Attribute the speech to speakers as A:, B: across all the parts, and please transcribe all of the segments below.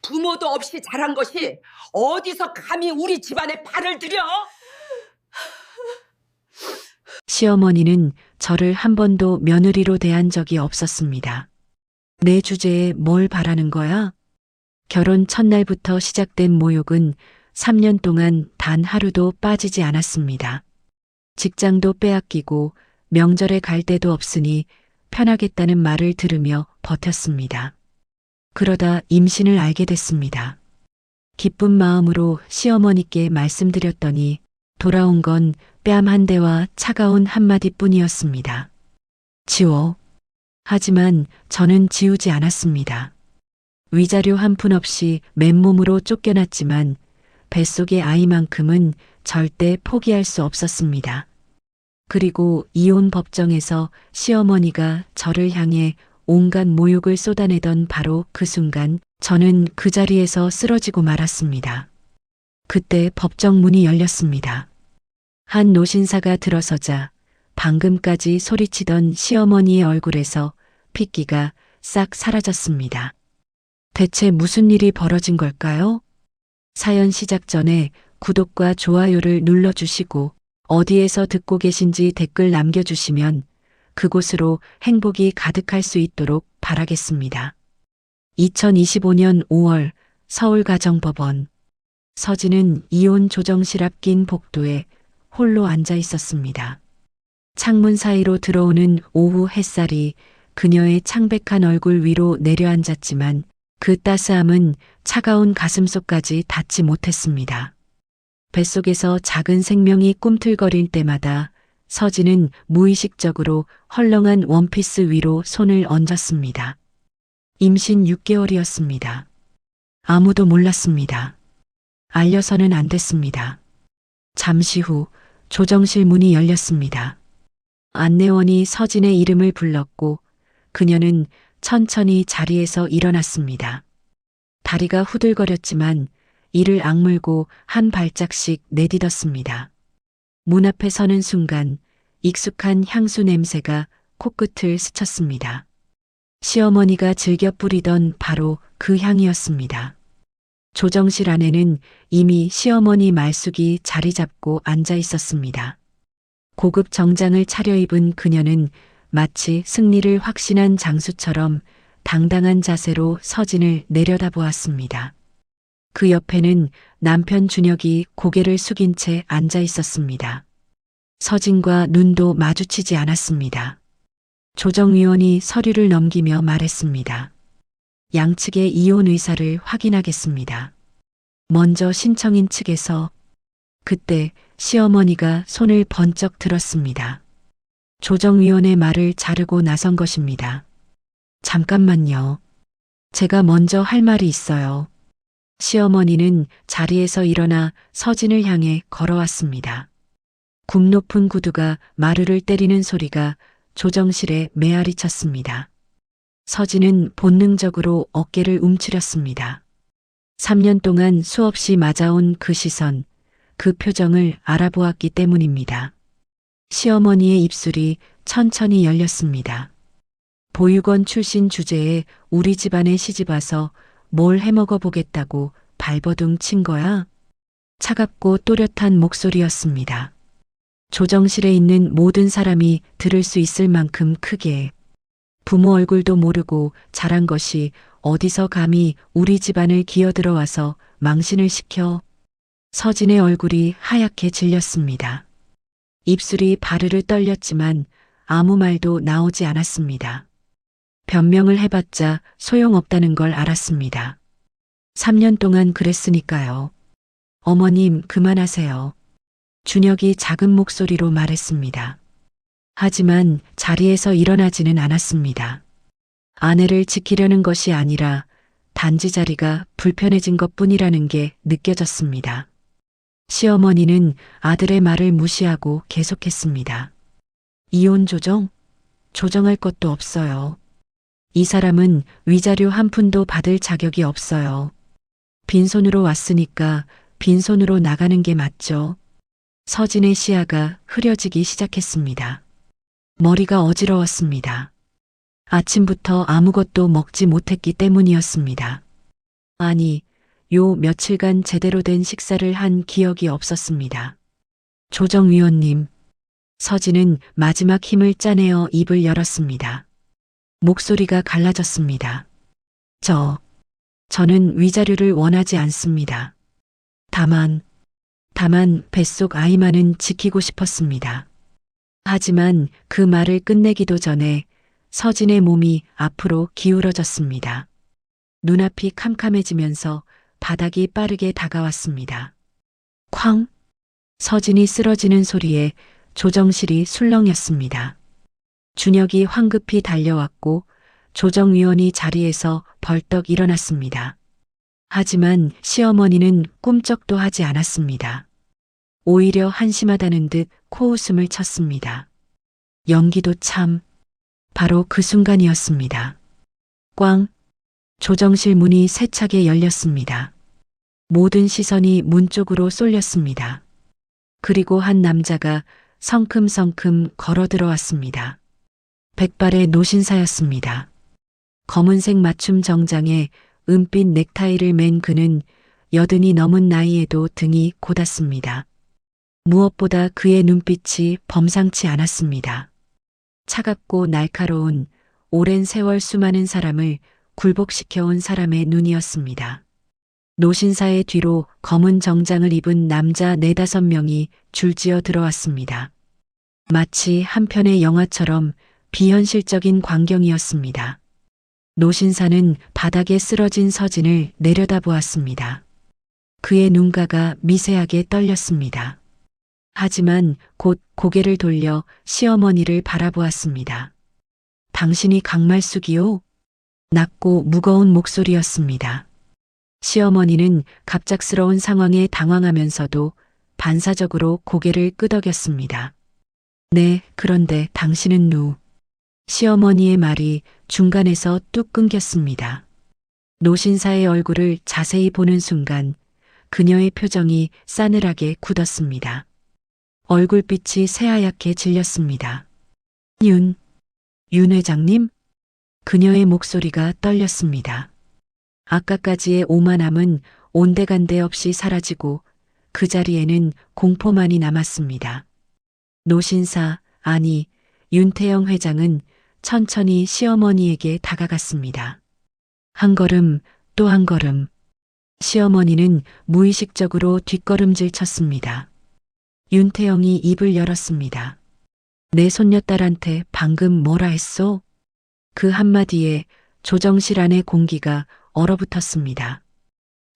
A: 부모도 없이 자란 것이 어디서 감히 우리 집안에 발을 들여?
B: 시어머니는 저를 한 번도 며느리로 대한 적이 없었습니다. 내 주제에 뭘 바라는 거야? 결혼 첫날부터 시작된 모욕은 3년 동안 단 하루도 빠지지 않았습니다. 직장도 빼앗기고 명절에 갈 데도 없으니 편하겠다는 말을 들으며 버텼습니다. 그러다 임신을 알게 됐습니다. 기쁜 마음으로 시어머니께 말씀드렸더니 돌아온 건 뺨 한 대와 차가운 한마디뿐이었습니다. 지워. 하지만 저는 지우지 않았습니다. 위자료 한 푼 없이 맨몸으로 쫓겨났지만 뱃속의 아이만큼은 절대 포기할 수 없었습니다. 그리고 이혼 법정에서 시어머니가 저를 향해 온갖 모욕을 쏟아내던 바로 그 순간 저는 그 자리에서 쓰러지고 말았습니다. 그때 법정 문이 열렸습니다. 한 노신사가 들어서자 방금까지 소리치던 시어머니의 얼굴에서 핏기가 싹 사라졌습니다. 대체 무슨 일이 벌어진 걸까요? 사연 시작 전에 구독과 좋아요를 눌러주시고 어디에서 듣고 계신지 댓글 남겨주시면 그곳으로 행복이 가득할 수 있도록 바라겠습니다. 2025년 5월 서울가정법원. 서진은 이혼 조정실 앞 낀 복도에 홀로 앉아 있었습니다. 창문 사이로 들어오는 오후 햇살이 그녀의 창백한 얼굴 위로 내려앉았지만 그 따스함은 차가운 가슴속까지 닿지 못했습니다. 뱃속에서 작은 생명이 꿈틀거릴 때마다 서진은 무의식적으로 헐렁한 원피스 위로 손을 얹었습니다. 임신 6개월이었습니다. 아무도 몰랐습니다. 알려서는 안 됐습니다. 잠시 후 조정실 문이 열렸습니다. 안내원이 서진의 이름을 불렀고 그녀는 천천히 자리에서 일어났습니다. 다리가 후들거렸지만 이를 악물고 한 발짝씩 내딛었습니다. 문 앞에 서는 순간 익숙한 향수 냄새가 코끝을 스쳤습니다. 시어머니가 즐겨 뿌리던 바로 그 향이었습니다. 조정실 안에는 이미 시어머니 말숙이 자리 잡고 앉아 있었습니다. 고급 정장을 차려입은 그녀는 마치 승리를 확신한 장수처럼 당당한 자세로 서진을 내려다보았습니다. 그 옆에는 남편 준혁이 고개를 숙인 채 앉아 있었습니다. 서진과 눈도 마주치지 않았습니다. 조정위원이 서류를 넘기며 말했습니다. 양측의 이혼 의사를 확인하겠습니다. 먼저 신청인 측에서. 그때 시어머니가 손을 번쩍 들었습니다. 조정위원의 말을 자르고 나선 것입니다. 잠깐만요. 제가 먼저 할 말이 있어요. 시어머니는 자리에서 일어나 서진을 향해 걸어왔습니다. 굽 높은 구두가 마루를 때리는 소리가 조정실에 메아리 쳤습니다. 서진은 본능적으로 어깨를 움츠렸습니다. 3년 동안 수없이 맞아온 그 시선, 그 표정을 알아보았기 때문입니다. 시어머니의 입술이 천천히 열렸습니다. 보육원 출신 주제에 우리 집안에 시집와서 뭘 해먹어 보겠다고 발버둥 친 거야? 차갑고 또렷한 목소리였습니다. 조정실에 있는 모든 사람이 들을 수 있을 만큼 크게. 부모 얼굴도 모르고 자란 것이 어디서 감히 우리 집안을 기어들어와서 망신을 시켜. 서진의 얼굴이 하얗게 질렸습니다. 입술이 바르르 떨렸지만 아무 말도 나오지 않았습니다. 변명을 해봤자 소용없다는 걸 알았습니다. 3년 동안 그랬으니까요. 어머님, 그만하세요. 준혁이 작은 목소리로 말했습니다. 하지만 자리에서 일어나지는 않았습니다. 아내를 지키려는 것이 아니라 단지 자리가 불편해진 것뿐이라는 게 느껴졌습니다. 시어머니는 아들의 말을 무시하고 계속했습니다. 이혼 조정? 조정할 것도 없어요. 이 사람은 위자료 한 푼도 받을 자격이 없어요. 빈손으로 왔으니까 빈손으로 나가는 게 맞죠. 서진의 시야가 흐려지기 시작했습니다. 머리가 어지러웠습니다. 아침부터 아무것도 먹지 못했기 때문이었습니다. 아니, 요 며칠간 제대로 된 식사를 한 기억이 없었습니다. 조정위원님, 서진은 마지막 힘을 짜내어 입을 열었습니다. 목소리가 갈라졌습니다. 저는 위자료를 원하지 않습니다. 다만 뱃속 아이만은 지키고 싶었습니다. 하지만 그 말을 끝내기도 전에 서진의 몸이 앞으로 기울어졌습니다. 눈앞이 캄캄해지면서 바닥이 빠르게 다가왔습니다. 쾅! 서진이 쓰러지는 소리에 조정실이 술렁였습니다. 준혁이 황급히 달려왔고 조정위원이 자리에서 벌떡 일어났습니다. 하지만 시어머니는 꿈쩍도 하지 않았습니다. 오히려 한심하다는 듯 코웃음을 쳤습니다. 연기도 참, 바로 그 순간이었습니다. 꽝! 조정실 문이 세차게 열렸습니다. 모든 시선이 문 쪽으로 쏠렸습니다. 그리고 한 남자가 성큼성큼 걸어 들어왔습니다. 백발의 노신사였습니다. 검은색 맞춤 정장에 은빛 넥타이를 맨 그는 80이 넘은 나이에도 등이 고닫습니다. 무엇보다 그의 눈빛이 범상치 않았습니다. 차갑고 날카로운 오랜 세월 수많은 사람을 굴복시켜온 사람의 눈이었습니다. 노신사의 뒤로 검은 정장을 입은 남자 4~5명이 줄지어 들어왔습니다. 마치 한 편의 영화처럼 비현실적인 광경이었습니다. 노신사는 바닥에 쓰러진 서진을 내려다보았습니다. 그의 눈가가 미세하게 떨렸습니다. 하지만 곧 고개를 돌려 시어머니를 바라보았습니다. 당신이 강말숙이요? 낮고 무거운 목소리였습니다. 시어머니는 갑작스러운 상황에 당황하면서도 반사적으로 고개를 끄덕였습니다. 네, 그런데 당신은 시어머니의 말이 중간에서 뚝 끊겼습니다. 노신사의 얼굴을 자세히 보는 순간 그녀의 표정이 싸늘하게 굳었습니다. 얼굴빛이 새하얗게 질렸습니다. 윤 회장님? 그녀의 목소리가 떨렸습니다. 아까까지의 오만함은 온데간데 없이 사라지고 그 자리에는 공포만이 남았습니다. 노신사, 아니, 윤태영 회장은 천천히 시어머니에게 다가갔습니다. 한 걸음, 또 한 걸음. 시어머니는 무의식적으로 뒷걸음질 쳤습니다. 윤태영이 입을 열었습니다. 내 손녀딸한테 방금 뭐라 했소? 그 한마디에 조정실 안의 공기가 얼어붙었습니다.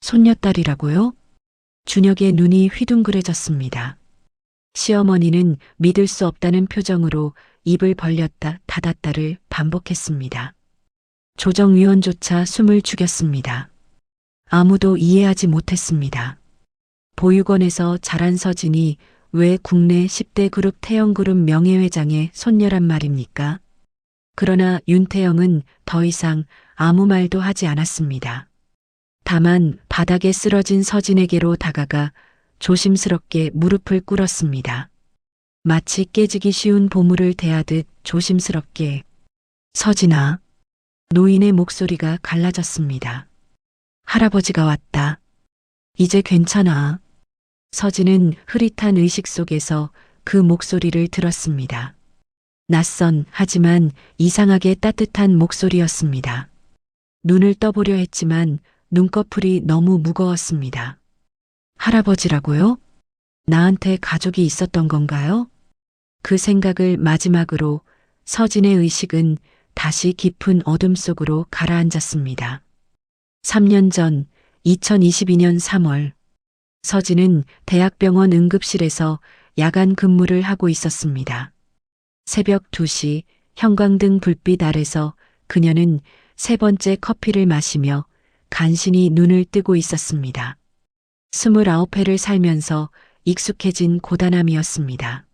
B: 손녀딸이라고요? 준혁의 눈이 휘둥그레졌습니다. 시어머니는 믿을 수 없다는 표정으로 입을 벌렸다 닫았다를 반복했습니다. 조정위원조차 숨을 죽였습니다. 아무도 이해하지 못했습니다. 보육원에서 자란 서진이 왜 국내 10대 그룹 태영그룹 명예회장의 손녀란 말입니까? 그러나 윤태영은 더 이상 아무 말도 하지 않았습니다. 다만 바닥에 쓰러진 서진에게로 다가가 조심스럽게 무릎을 꿇었습니다. 마치 깨지기 쉬운 보물을 대하듯 조심스럽게. 서진아. 노인의 목소리가 갈라졌습니다. 할아버지가 왔다. 이제 괜찮아. 서진은 흐릿한 의식 속에서 그 목소리를 들었습니다. 낯선 하지만 이상하게 따뜻한 목소리였습니다. 눈을 떠보려 했지만 눈꺼풀이 너무 무거웠습니다. 할아버지라고요? 나한테 가족이 있었던 건가요? 그 생각을 마지막으로 서진의 의식은 다시 깊은 어둠 속으로 가라앉았습니다. 3년 전 2022년 3월 서진은 대학병원 응급실에서 야간 근무를 하고 있었습니다. 새벽 2시 형광등 불빛 아래서 그녀는 세 번째 커피를 마시며 간신히 눈을 뜨고 있었습니다. 29회를 살면서 익숙해진 고단함이었습니다.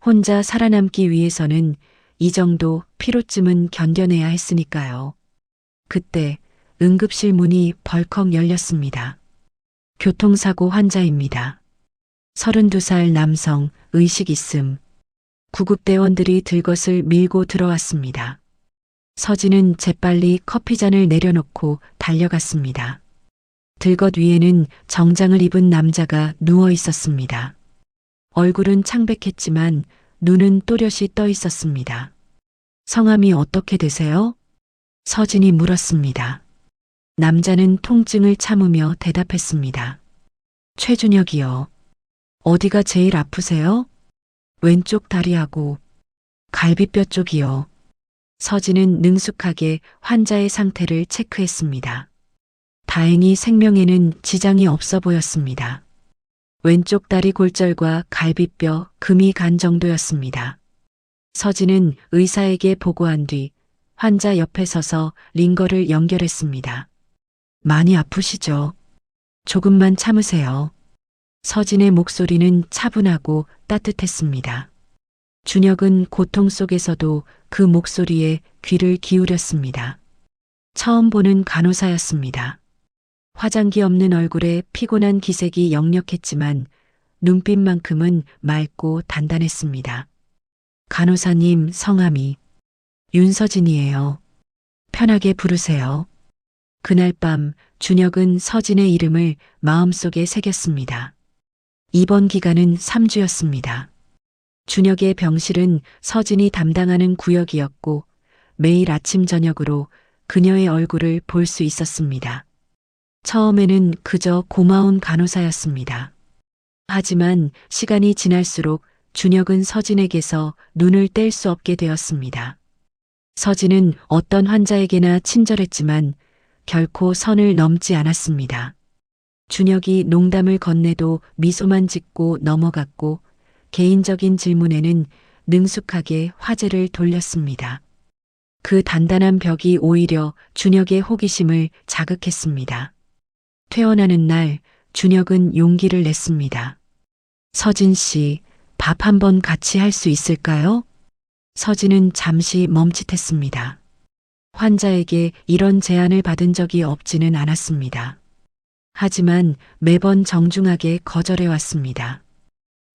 B: 혼자 살아남기 위해서는 이 정도 피로쯤은 견뎌내야 했으니까요. 그때 응급실 문이 벌컥 열렸습니다. 교통사고 환자입니다. 32살 남성, 의식 있음. 구급대원들이 들것을 밀고 들어왔습니다. 서진은 재빨리 커피잔을 내려놓고 달려갔습니다. 들것 위에는 정장을 입은 남자가 누워 있었습니다. 얼굴은 창백했지만 눈은 또렷이 떠 있었습니다. 성함이 어떻게 되세요? 서진이 물었습니다. 남자는 통증을 참으며 대답했습니다. 최준혁이요. 어디가 제일 아프세요? 왼쪽 다리하고 갈비뼈 쪽이요. 서진은 능숙하게 환자의 상태를 체크했습니다. 다행히 생명에는 지장이 없어 보였습니다. 왼쪽 다리 골절과 갈비뼈, 금이 간 정도였습니다. 서진은 의사에게 보고한 뒤 환자 옆에 서서 링거를 연결했습니다. 많이 아프시죠? 조금만 참으세요. 서진의 목소리는 차분하고 따뜻했습니다. 준혁은 고통 속에서도 그 목소리에 귀를 기울였습니다. 처음 보는 간호사였습니다. 화장기 없는 얼굴에 피곤한 기색이 역력했지만 눈빛만큼은 맑고 단단했습니다. 간호사님 성함이 윤서진이에요. 편하게 부르세요. 그날 밤 준혁은 서진의 이름을 마음속에 새겼습니다. 입원 기간은 3주였습니다. 준혁의 병실은 서진이 담당하는 구역이었고 매일 아침 저녁으로 그녀의 얼굴을 볼 수 있었습니다. 처음에는 그저 고마운 간호사였습니다. 하지만 시간이 지날수록 준혁은 서진에게서 눈을 뗄 수 없게 되었습니다. 서진은 어떤 환자에게나 친절했지만 결코 선을 넘지 않았습니다. 준혁이 농담을 건네도 미소만 짓고 넘어갔고 개인적인 질문에는 능숙하게 화제를 돌렸습니다. 그 단단한 벽이 오히려 준혁의 호기심을 자극했습니다. 퇴원하는 날 준혁은 용기를 냈습니다. 서진 씨, 밥 한번 같이 할 수 있을까요? 서진은 잠시 멈칫했습니다. 환자에게 이런 제안을 받은 적이 없지는 않았습니다. 하지만 매번 정중하게 거절해 왔습니다.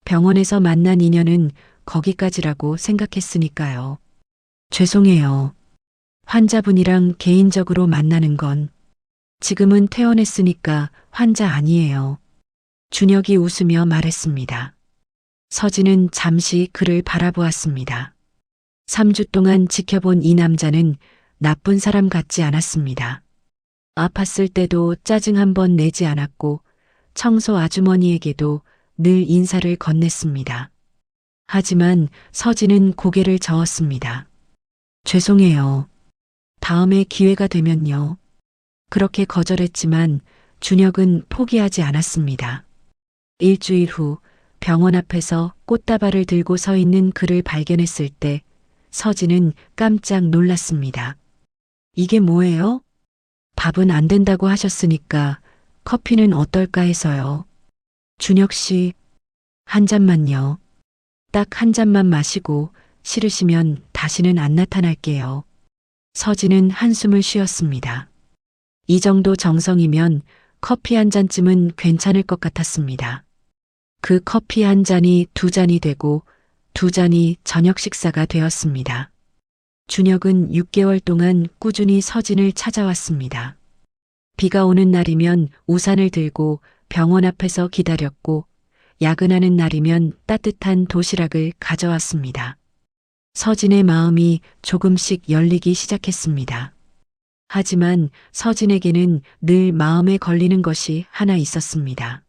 B: 병원에서 만난 인연은 거기까지라고 생각했으니까요. 죄송해요. 환자분이랑 개인적으로 만나는 건 지금은 퇴원했으니까 환자 아니에요. 준혁이 웃으며 말했습니다. 서진은 잠시 그를 바라보았습니다. 3주 동안 지켜본 이 남자는 나쁜 사람 같지 않았습니다. 아팠을 때도 짜증 한 번 내지 않았고 청소 아주머니에게도 늘 인사를 건넸습니다. 하지만 서진은 고개를 저었습니다. 죄송해요. 다음에 기회가 되면요. 그렇게 거절했지만 준혁은 포기하지 않았습니다. 일주일 후 병원 앞에서 꽃다발을 들고 서 있는 그를 발견했을 때 서진은 깜짝 놀랐습니다. 이게 뭐예요? 밥은 안 된다고 하셨으니까 커피는 어떨까 해서요. 준혁 씨, 한 잔만요. 딱 한 잔만 마시고 싫으시면 다시는 안 나타날게요. 서진은 한숨을 쉬었습니다. 이 정도 정성이면 커피 한 잔쯤은 괜찮을 것 같았습니다. 그 커피 한 잔이 2잔이 되고 2잔이 저녁 식사가 되었습니다. 준혁은 6개월 동안 꾸준히 서진을 찾아왔습니다. 비가 오는 날이면 우산을 들고 병원 앞에서 기다렸고 야근하는 날이면 따뜻한 도시락을 가져왔습니다. 서진의 마음이 조금씩 열리기 시작했습니다. 하지만 서진에게는 늘 마음에 걸리는 것이 하나 있었습니다.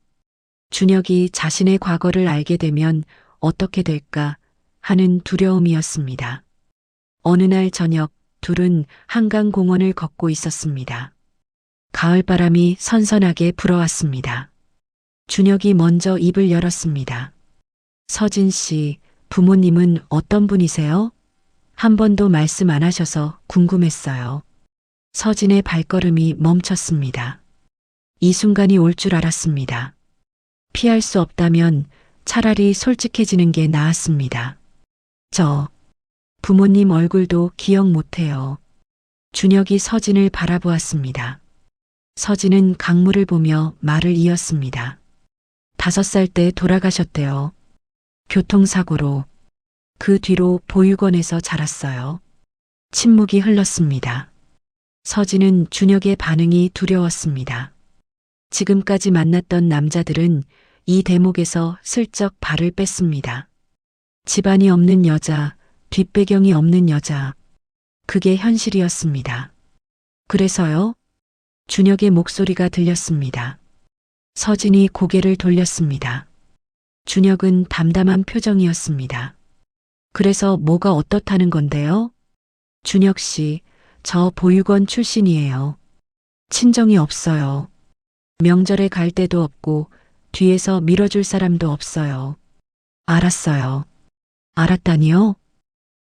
B: 준혁이 자신의 과거를 알게 되면 어떻게 될까 하는 두려움이었습니다. 어느 날 저녁 둘은 한강공원을 걷고 있었습니다. 가을바람이 선선하게 불어왔습니다. 준혁이 먼저 입을 열었습니다. 서진 씨, 부모님은 어떤 분이세요? 한 번도 말씀 안 하셔서 궁금했어요. 서진의 발걸음이 멈췄습니다. 이 순간이 올 줄 알았습니다. 피할 수 없다면 차라리 솔직해지는 게 나았습니다. 저 부모님 얼굴도 기억 못해요. 준혁이 서진을 바라보았습니다. 서진은 강물을 보며 말을 이었습니다. 5살 때 돌아가셨대요. 교통사고로. 그 뒤로 보육원에서 자랐어요. 침묵이 흘렀습니다. 서진은 준혁의 반응이 두려웠습니다. 지금까지 만났던 남자들은 이 대목에서 슬쩍 발을 뺐습니다. 집안이 없는 여자, 뒷배경이 없는 여자. 그게 현실이었습니다. 그래서요? 준혁의 목소리가 들렸습니다. 서진이 고개를 돌렸습니다. 준혁은 담담한 표정이었습니다. 그래서 뭐가 어떻다는 건데요? 준혁 씨, 저 보육원 출신이에요. 친정이 없어요. 명절에 갈 데도 없고 뒤에서 밀어줄 사람도 없어요. 알았어요. 알았다니요?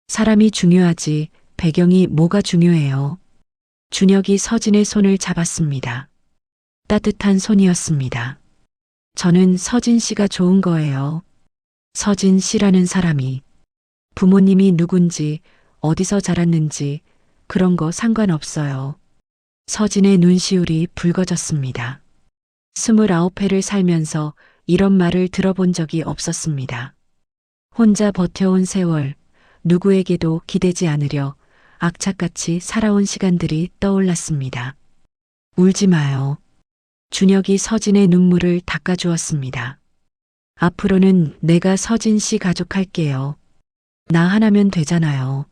B: 사람이 중요하지 배경이 뭐가 중요해요. 준혁이 서진의 손을 잡았습니다. 따뜻한 손이었습니다. 저는 서진 씨가 좋은 거예요. 서진 씨라는 사람이. 부모님이 누군지, 어디서 자랐는지 그런 거 상관없어요. 서진의 눈시울이 붉어졌습니다. 29회를 살면서 이런 말을 들어본 적이 없었습니다. 혼자 버텨온 세월, 누구에게도 기대지 않으려 악착같이 살아온 시간들이 떠올랐습니다. 울지 마요. 준혁이 서진의 눈물을 닦아주었습니다. 앞으로는 내가 서진 씨 가족 할게요. 나 하나면 되잖아요.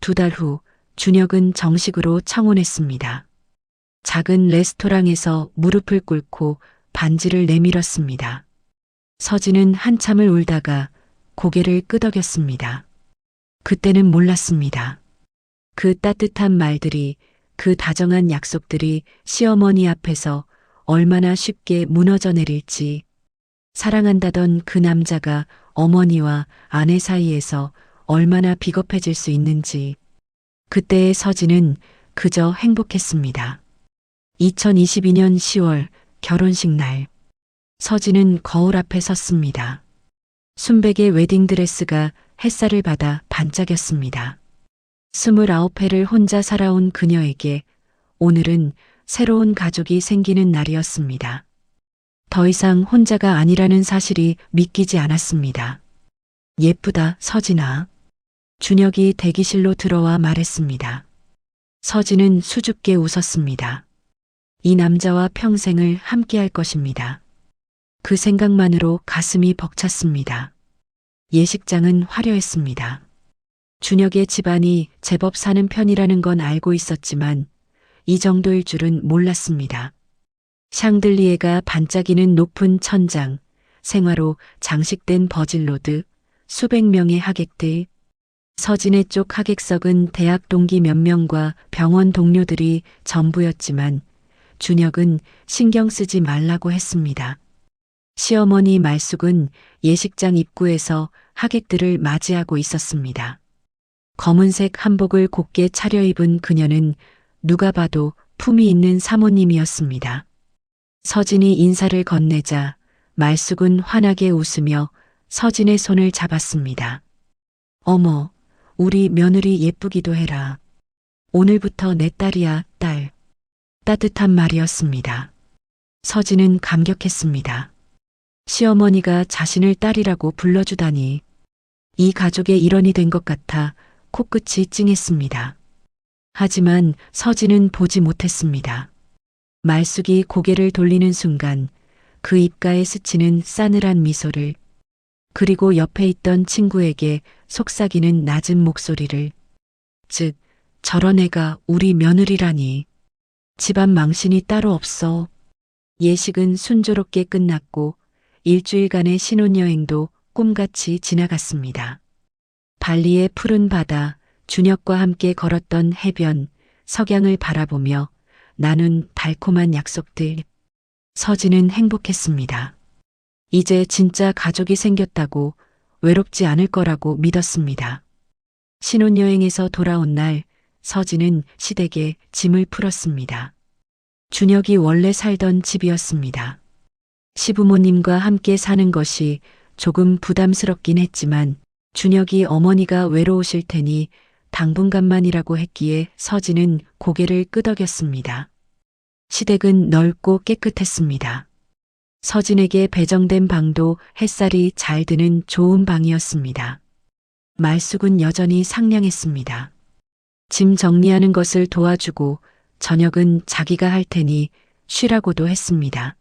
B: 2달 후 준혁은 정식으로 청혼했습니다. 작은 레스토랑에서 무릎을 꿇고 반지를 내밀었습니다. 서진은 한참을 울다가 고개를 끄덕였습니다. 그때는 몰랐습니다. 그 따뜻한 말들이, 그 다정한 약속들이 시어머니 앞에서 얼마나 쉽게 무너져 내릴지, 사랑한다던 그 남자가 어머니와 아내 사이에서 얼마나 비겁해질 수 있는지, 그때의 서진은 그저 행복했습니다. 2022년 10월 결혼식 날, 서진은 거울 앞에 섰습니다. 순백의 웨딩드레스가 햇살을 받아 반짝였습니다. 29회를 혼자 살아온 그녀에게 오늘은 새로운 가족이 생기는 날이었습니다. 더 이상 혼자가 아니라는 사실이 믿기지 않았습니다. 예쁘다, 서진아. 준혁이 대기실로 들어와 말했습니다. 서진은 수줍게 웃었습니다. 이 남자와 평생을 함께할 것입니다. 그 생각만으로 가슴이 벅찼습니다. 예식장은 화려했습니다. 준혁의 집안이 제법 사는 편이라는 건 알고 있었지만 이 정도일 줄은 몰랐습니다. 샹들리에가 반짝이는 높은 천장, 생화로 장식된 버질로드, 수백 명의 하객들, 서진의 쪽 하객석은 대학 동기 몇 명과 병원 동료들이 전부였지만 준혁은 신경 쓰지 말라고 했습니다. 시어머니 말숙은 예식장 입구에서 하객들을 맞이하고 있었습니다. 검은색 한복을 곱게 차려입은 그녀는 누가 봐도 품이 있는 사모님이었습니다. 서진이 인사를 건네자 말숙은 환하게 웃으며 서진의 손을 잡았습니다. 어머, 우리 며느리 예쁘기도 해라. 오늘부터 내 딸이야, 딸. 따뜻한 말이었습니다. 서진은 감격했습니다. 시어머니가 자신을 딸이라고 불러주다니. 이 가족의 일원이 된 것 같아 코끝이 찡했습니다. 하지만 서진은 보지 못했습니다. 말숙이 고개를 돌리는 순간 그 입가에 스치는 싸늘한 미소를, 그리고 옆에 있던 친구에게 속삭이는 낮은 목소리를, 즉 저런 애가 우리 며느리라니. 집안 망신이 따로 없어. 예식은 순조롭게 끝났고 일주일간의 신혼여행도 꿈같이 지나갔습니다. 발리의 푸른 바다, 준혁과 함께 걸었던 해변, 석양을 바라보며 나눈 달콤한 약속들. 서진은 행복했습니다. 이제 진짜 가족이 생겼다고, 외롭지 않을 거라고 믿었습니다. 신혼여행에서 돌아온 날 서진은 시댁에 짐을 풀었습니다. 준혁이 원래 살던 집이었습니다. 시부모님과 함께 사는 것이 조금 부담스럽긴 했지만 준혁이 어머니가 외로우실 테니 당분간만이라고 했기에 서진은 고개를 끄덕였습니다. 시댁은 넓고 깨끗했습니다. 서진에게 배정된 방도 햇살이 잘 드는 좋은 방이었습니다. 말숙은 여전히 상냥했습니다. 짐 정리하는 것을 도와주고 저녁은 자기가 할 테니 쉬라고도 했습니다.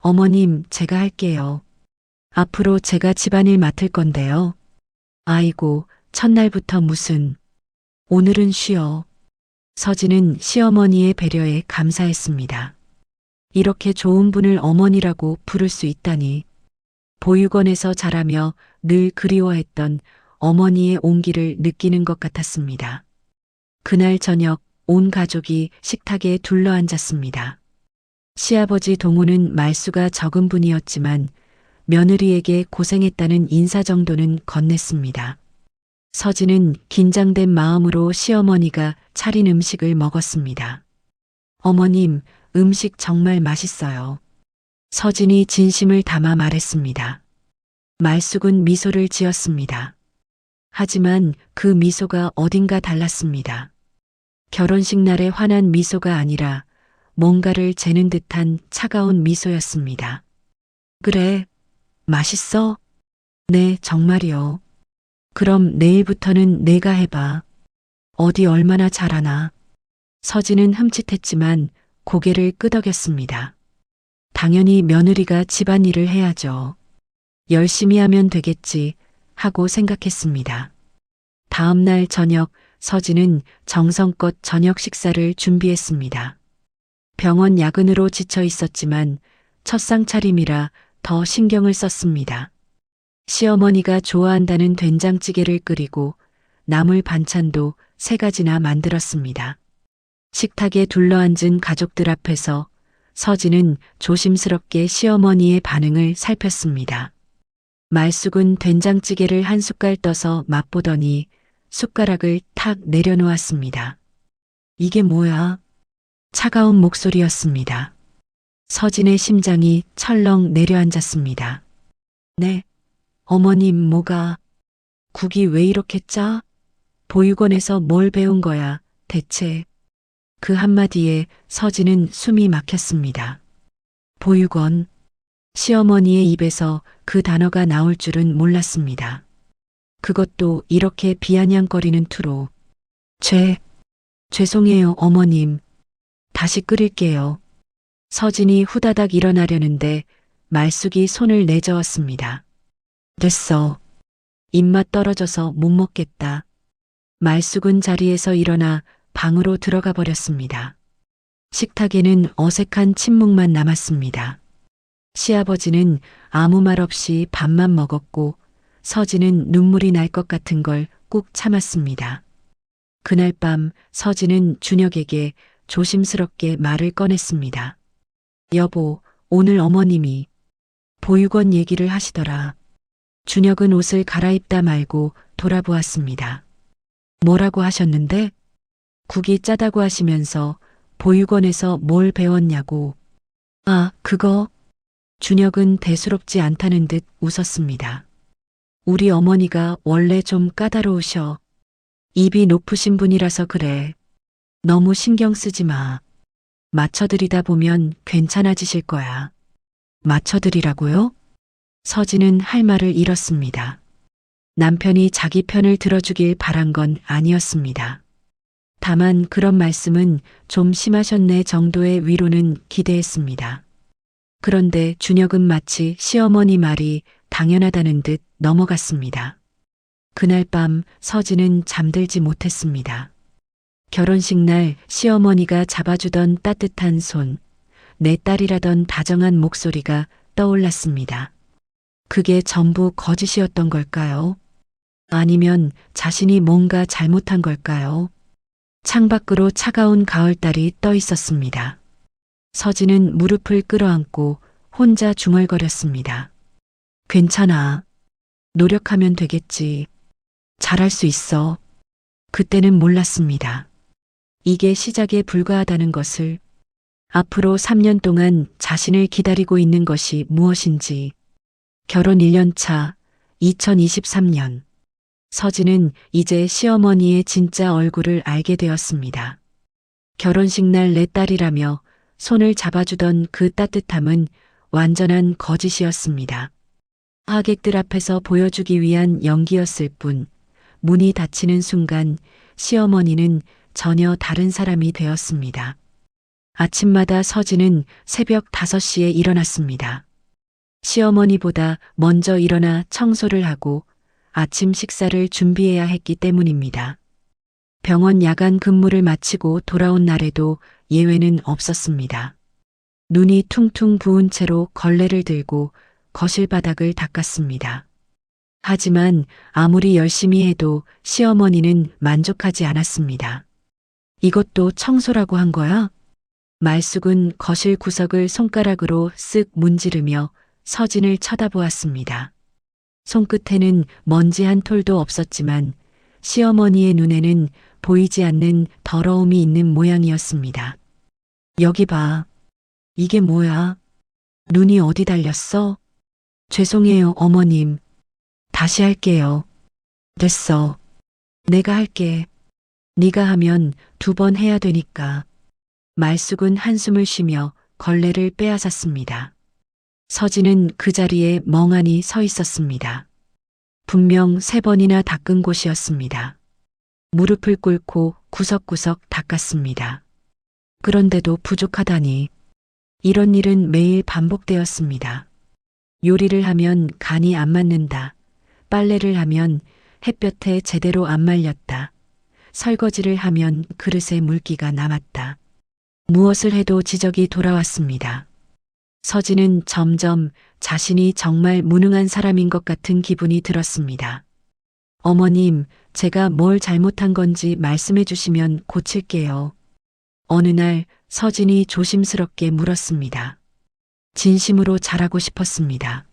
B: 어머님, 제가 할게요. 앞으로 제가 집안일 맡을 건데요. 아이고, 첫날부터 무슨. 오늘은 쉬어. 서진은 시어머니의 배려에 감사했습니다. 이렇게 좋은 분을 어머니라고 부를 수 있다니. 보육원에서 자라며 늘 그리워했던 어머니의 온기를 느끼는 것 같았습니다. 그날 저녁 온 가족이 식탁에 둘러앉았습니다. 시아버지 동우는 말수가 적은 분이었지만 며느리에게 고생했다는 인사 정도는 건넸습니다. 서진은 긴장된 마음으로 시어머니가 차린 음식을 먹었습니다. 어머님, 음식 정말 맛있어요. 서진이 진심을 담아 말했습니다. 말숙은 미소를 지었습니다. 하지만 그 미소가 어딘가 달랐습니다. 결혼식 날의 환한 미소가 아니라 뭔가를 재는 듯한 차가운 미소였습니다. 그래, 맛있어? 네, 정말이요. 그럼 내일부터는 내가 해봐. 어디 얼마나 잘하나. 서진은 흠칫했지만 고개를 끄덕였습니다. 당연히 며느리가 집안일을 해야죠. 열심히 하면 되겠지 하고 생각했습니다. 다음 날 저녁 서진은 정성껏 저녁 식사를 준비했습니다. 병원 야근으로 지쳐 있었지만 첫 상차림이라 더 신경을 썼습니다. 시어머니가 좋아한다는 된장찌개를 끓이고 나물 반찬도 3가지나 만들었습니다. 식탁에 둘러앉은 가족들 앞에서 서진은 조심스럽게 시어머니의 반응을 살폈습니다. 말숙은 된장찌개를 한 숟갈 떠서 맛보더니 숟가락을 탁 내려놓았습니다. 이게 뭐야? 차가운 목소리였습니다. 서진의 심장이 철렁 내려앉았습니다. 네, 어머님 뭐가? 국이 왜 이렇게 짜? 보육원에서 뭘 배운 거야, 대체? 그 한마디에 서진은 숨이 막혔습니다. 보육원. 시어머니의 입에서 그 단어가 나올 줄은 몰랐습니다. 그것도 이렇게 비아냥거리는 투로. 죄송해요, 어머님. 다시 끓일게요. 서진이 후다닥 일어나려는데 말숙이 손을 내저었습니다. 됐어. 입맛 떨어져서 못 먹겠다. 말숙은 자리에서 일어나 방으로 들어가 버렸습니다. 식탁에는 어색한 침묵만 남았습니다. 시아버지는 아무 말 없이 밥만 먹었고 서진은 눈물이 날 것 같은 걸 꾹 참았습니다. 그날 밤 서진은 준혁에게 조심스럽게 말을 꺼냈습니다. 여보, 오늘 어머님이 보육원 얘기를 하시더라. 준혁은 옷을 갈아입다 말고 돌아보았습니다. 뭐라고 하셨는데? 국이 짜다고 하시면서 보육원에서 뭘 배웠냐고. 아, 그거? 준혁은 대수롭지 않다는 듯 웃었습니다. 우리 어머니가 원래 좀 까다로우셔. 입이 높으신 분이라서 그래. 너무 신경 쓰지 마. 맞춰드리다 보면 괜찮아지실 거야. 맞춰드리라고요? 서진은 할 말을 잃었습니다. 남편이 자기 편을 들어주길 바란 건 아니었습니다. 다만 그런 말씀은 좀 심하셨네 정도의 위로는 기대했습니다. 그런데 준혁은 마치 시어머니 말이 당연하다는 듯 넘어갔습니다. 그날 밤 서진은 잠들지 못했습니다. 결혼식 날 시어머니가 잡아주던 따뜻한 손, 내 딸이라던 다정한 목소리가 떠올랐습니다. 그게 전부 거짓이었던 걸까요? 아니면 자신이 뭔가 잘못한 걸까요? 창밖으로 차가운 가을달이 떠 있었습니다. 서진은 무릎을 끌어안고 혼자 중얼거렸습니다. 괜찮아. 노력하면 되겠지. 잘할 수 있어. 그때는 몰랐습니다. 이게 시작에 불과하다는 것을, 앞으로 3년 동안 자신을 기다리고 있는 것이 무엇인지. 결혼 1년 차 2023년. 서진은 이제 시어머니의 진짜 얼굴을 알게 되었습니다. 결혼식 날 내 딸이라며 손을 잡아주던 그 따뜻함은 완전한 거짓이었습니다. 하객들 앞에서 보여주기 위한 연기였을 뿐, 문이 닫히는 순간 시어머니는 전혀 다른 사람이 되었습니다. 아침마다 서진은 새벽 5시에 일어났습니다. 시어머니보다 먼저 일어나 청소를 하고 아침 식사를 준비해야 했기 때문입니다. 병원 야간 근무를 마치고 돌아온 날에도 예외는 없었습니다. 눈이 퉁퉁 부은 채로 걸레를 들고 거실 바닥을 닦았습니다. 하지만 아무리 열심히 해도 시어머니는 만족하지 않았습니다. 이것도 청소라고 한 거야? 말숙은 거실 구석을 손가락으로 쓱 문지르며 서진을 쳐다보았습니다. 손끝에는 먼지 한 톨도 없었지만 시어머니의 눈에는 보이지 않는 더러움이 있는 모양이었습니다. 여기 봐. 이게 뭐야? 눈이 어디 달렸어? 죄송해요, 어머님. 다시 할게요. 됐어. 내가 할게. 네가 하면 2번 해야 되니까. 말숙은 한숨을 쉬며 걸레를 빼앗았습니다. 서진은 그 자리에 멍하니 서 있었습니다. 분명 3번이나 닦은 곳이었습니다. 무릎을 꿇고 구석구석 닦았습니다. 그런데도 부족하다니. 이런 일은 매일 반복되었습니다. 요리를 하면 간이 안 맞는다. 빨래를 하면 햇볕에 제대로 안 말렸다. 설거지를 하면 그릇에 물기가 남았다. 무엇을 해도 지적이 돌아왔습니다. 서진은 점점 자신이 정말 무능한 사람인 것 같은 기분이 들었습니다. 어머님, 제가 뭘 잘못한 건지 말씀해 주시면 고칠게요. 어느 날 서진이 조심스럽게 물었습니다. 진심으로 잘하고 싶었습니다.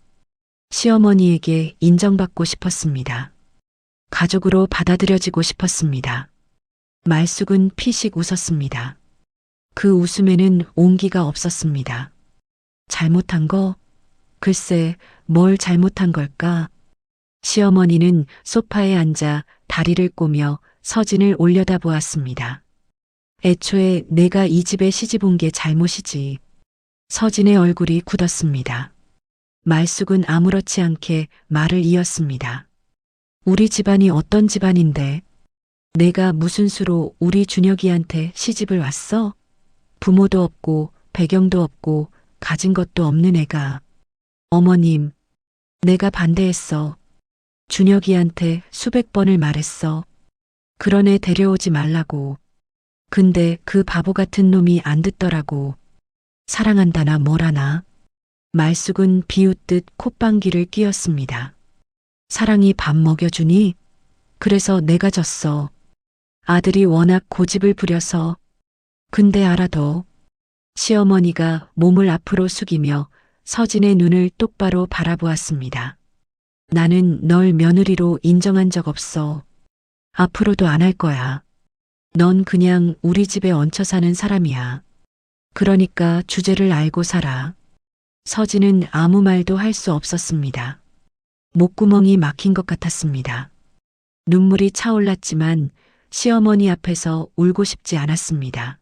B: 시어머니에게 인정받고 싶었습니다. 가족으로 받아들여지고 싶었습니다. 말숙은 피식 웃었습니다. 그 웃음에는 온기가 없었습니다. 잘못한 거? 글쎄, 뭘 잘못한 걸까? 시어머니는 소파에 앉아 다리를 꼬며 서진을 올려다보았습니다. 애초에 내가 이 집에 시집 온 게 잘못이지. 서진의 얼굴이 굳었습니다. 말숙은 아무렇지 않게 말을 이었습니다. 우리 집안이 어떤 집안인데? 내가 무슨 수로 우리 준혁이한테 시집을 왔어? 부모도 없고 배경도 없고 가진 것도 없는 애가. 어머님, 내가 반대했어. 준혁이한테 수백 번을 말했어. 그런 애 데려오지 말라고. 근데 그 바보 같은 놈이 안 듣더라고. 사랑한다나 뭐라나. 말숙은 비웃듯 콧방귀를 뀌었습니다. 사랑이 밥 먹여주니? 그래서 내가 졌어. 아들이 워낙 고집을 부려서. 근데 알아도. 시어머니가 몸을 앞으로 숙이며 서진의 눈을 똑바로 바라보았습니다. 나는 널 며느리로 인정한 적 없어. 앞으로도 안 할 거야. 넌 그냥 우리 집에 얹혀 사는 사람이야. 그러니까 주제를 알고 살아. 서진은 아무 말도 할 수 없었습니다. 목구멍이 막힌 것 같았습니다. 눈물이 차올랐지만 시어머니 앞에서 울고 싶지 않았습니다.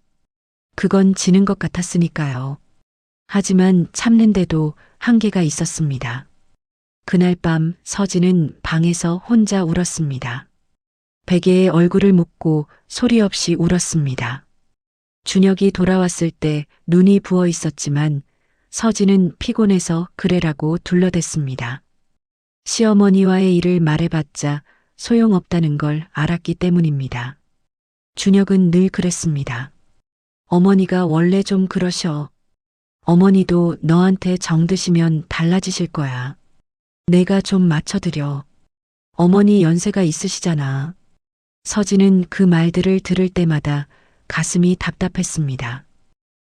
B: 그건 지는 것 같았으니까요. 하지만 참는데도 한계가 있었습니다. 그날 밤 서진은 방에서 혼자 울었습니다. 베개에 얼굴을 묻고 소리 없이 울었습니다. 준혁이 돌아왔을 때 눈이 부어 있었지만 서진은 피곤해서 그래라고 둘러댔습니다. 시어머니와의 일을 말해봤자 소용없다는 걸 알았기 때문입니다. 준혁은 늘 그랬습니다. 어머니가 원래 좀 그러셔. 어머니도 너한테 정드시면 달라지실 거야. 내가 좀 맞춰드려. 어머니 연세가 있으시잖아. 서진은 그 말들을 들을 때마다 가슴이 답답했습니다.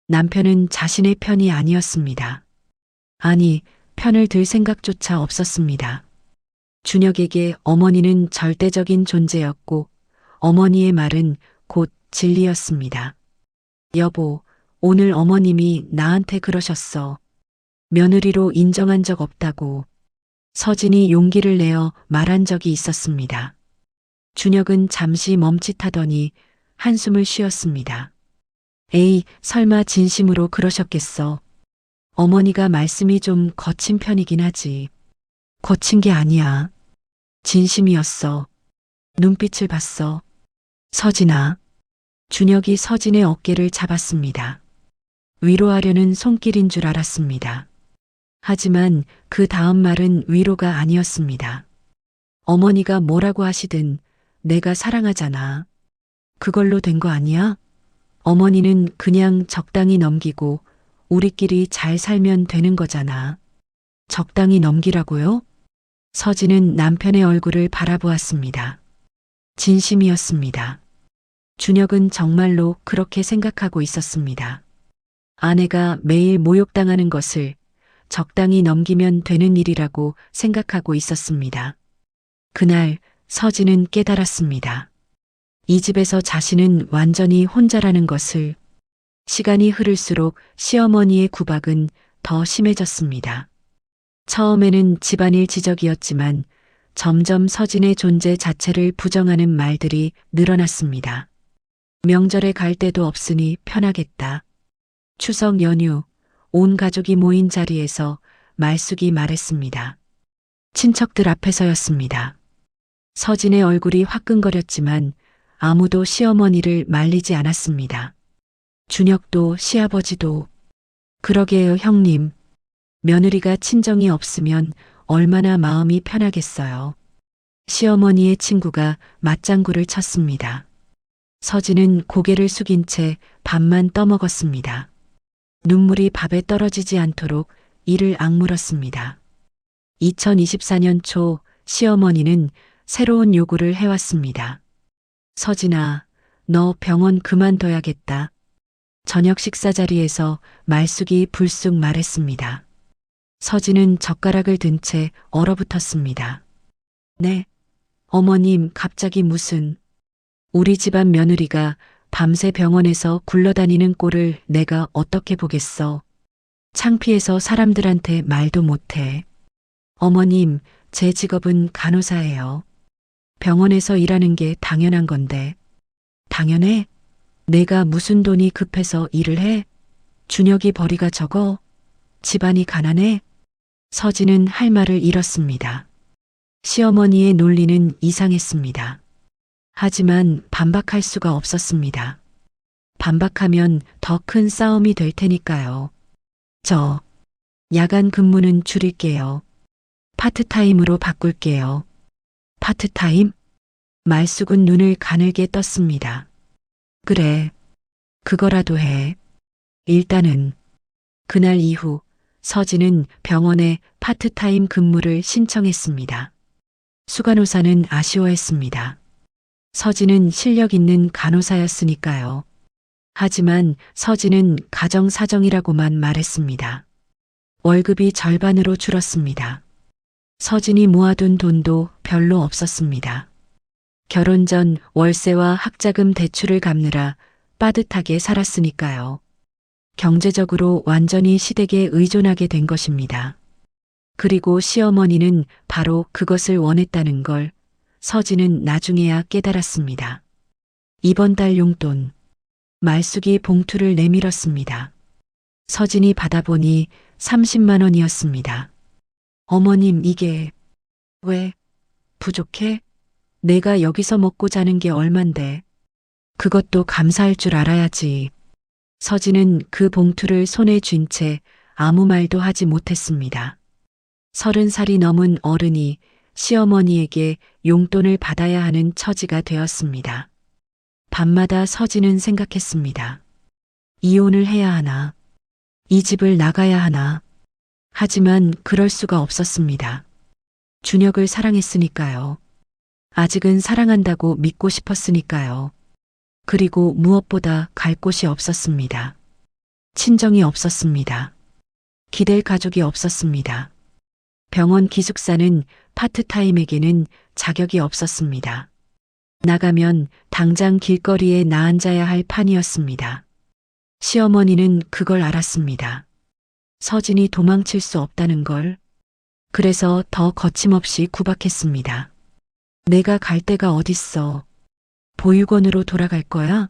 B: 남편은 자신의 편이 아니었습니다. 아니, 편을 들 생각조차 없었습니다. 준혁에게 어머니는 절대적인 존재였고 어머니의 말은 곧 진리였습니다. 여보, 오늘 어머님이 나한테 그러셨어. 며느리로 인정한 적 없다고. 서진이 용기를 내어 말한 적이 있었습니다. 준혁은 잠시 멈칫하더니 한숨을 쉬었습니다. 에이, 설마 진심으로 그러셨겠어. 어머니가 말씀이 좀 거친 편이긴 하지. 거친 게 아니야. 진심이었어. 눈빛을 봤어. 서진아. 준혁이 서진의 어깨를 잡았습니다. 위로하려는 손길인 줄 알았습니다. 하지만 그 다음 말은 위로가 아니었습니다. 어머니가 뭐라고 하시든 내가 사랑하잖아. 그걸로 된 거 아니야? 어머니는 그냥 적당히 넘기고 우리끼리 잘 살면 되는 거잖아. 적당히 넘기라고요? 서진은 남편의 얼굴을 바라보았습니다. 진심이었습니다. 준혁은 정말로 그렇게 생각하고 있었습니다. 아내가 매일 모욕당하는 것을 적당히 넘기면 되는 일이라고 생각하고 있었습니다. 그날 서진은 깨달았습니다. 이 집에서 자신은 완전히 혼자라는 것을. 시간이 흐를수록 시어머니의 구박은 더 심해졌습니다. 처음에는 집안일 지적이었지만 점점 서진의 존재 자체를 부정하는 말들이 늘어났습니다. 명절에 갈 데도 없으니 편하겠다. 추석 연휴, 온 가족이 모인 자리에서 말숙이 말했습니다. 친척들 앞에서였습니다. 서진의 얼굴이 화끈거렸지만 아무도 시어머니를 말리지 않았습니다. 준혁도 시아버지도. 그러게요, 형님. 며느리가 친정이 없으면 얼마나 마음이 편하겠어요. 시어머니의 친구가 맞장구를 쳤습니다. 서진은 고개를 숙인 채 밥만 떠먹었습니다. 눈물이 밥에 떨어지지 않도록 이를 악물었습니다. 2024년 초 시어머니는 새로운 요구를 해왔습니다. 서진아, 너 병원 그만둬야겠다. 저녁 식사 자리에서 말숙이 불쑥 말했습니다. 서진은 젓가락을 든 채 얼어붙었습니다. 네, 어머님 갑자기 무슨. 우리 집안 며느리가 밤새 병원에서 굴러다니는 꼴을 내가 어떻게 보겠어. 창피해서 사람들한테 말도 못해. 어머님, 제 직업은 간호사예요. 병원에서 일하는 게 당연한 건데. 당연해? 내가 무슨 돈이 급해서 일을 해? 준혁이 벌이가 적어? 집안이 가난해? 서진은 할 말을 잃었습니다. 시어머니의 논리는 이상했습니다. 하지만 반박할 수가 없었습니다. 반박하면 더 큰 싸움이 될 테니까요. 저 야간 근무는 줄일게요. 파트타임으로 바꿀게요. 파트타임? 말숙은 눈을 가늘게 떴습니다. 그래, 그거라도 해. 일단은. 그날 이후 서진은 병원에 파트타임 근무를 신청했습니다. 수간호사는 아쉬워했습니다. 서진은 실력 있는 간호사였으니까요. 하지만 서진은 가정사정이라고만 말했습니다. 월급이 절반으로 줄었습니다. 서진이 모아둔 돈도 별로 없었습니다. 결혼 전 월세와 학자금 대출을 갚느라 빠듯하게 살았으니까요. 경제적으로 완전히 시댁에 의존하게 된 것입니다. 그리고 시어머니는 바로 그것을 원했다는 걸 서진은 나중에야 깨달았습니다. 이번 달 용돈. 말숙이 봉투를 내밀었습니다. 서진이 받아보니 30만 원이었습니다. 어머님, 이게 왜 부족해? 내가 여기서 먹고 자는 게 얼만데. 그것도 감사할 줄 알아야지. 서진은 그 봉투를 손에 쥔 채 아무 말도 하지 못했습니다. 30살이 넘은 어른이 시어머니에게 용돈을 받아야 하는 처지가 되었습니다. 밤마다 서진은 생각했습니다. 이혼을 해야 하나? 이 집을 나가야 하나? 하지만 그럴 수가 없었습니다. 준혁을 사랑했으니까요. 아직은 사랑한다고 믿고 싶었으니까요. 그리고 무엇보다 갈 곳이 없었습니다. 친정이 없었습니다. 기댈 가족이 없었습니다. 병원 기숙사는 파트타임에게는 자격이 없었습니다. 나가면 당장 길거리에 나앉아야 할 판이었습니다. 시어머니는 그걸 알았습니다. 서진이 도망칠 수 없다는 걸. 그래서 더 거침없이 구박했습니다. 내가 갈 데가 어딨어. 보육원으로 돌아갈 거야?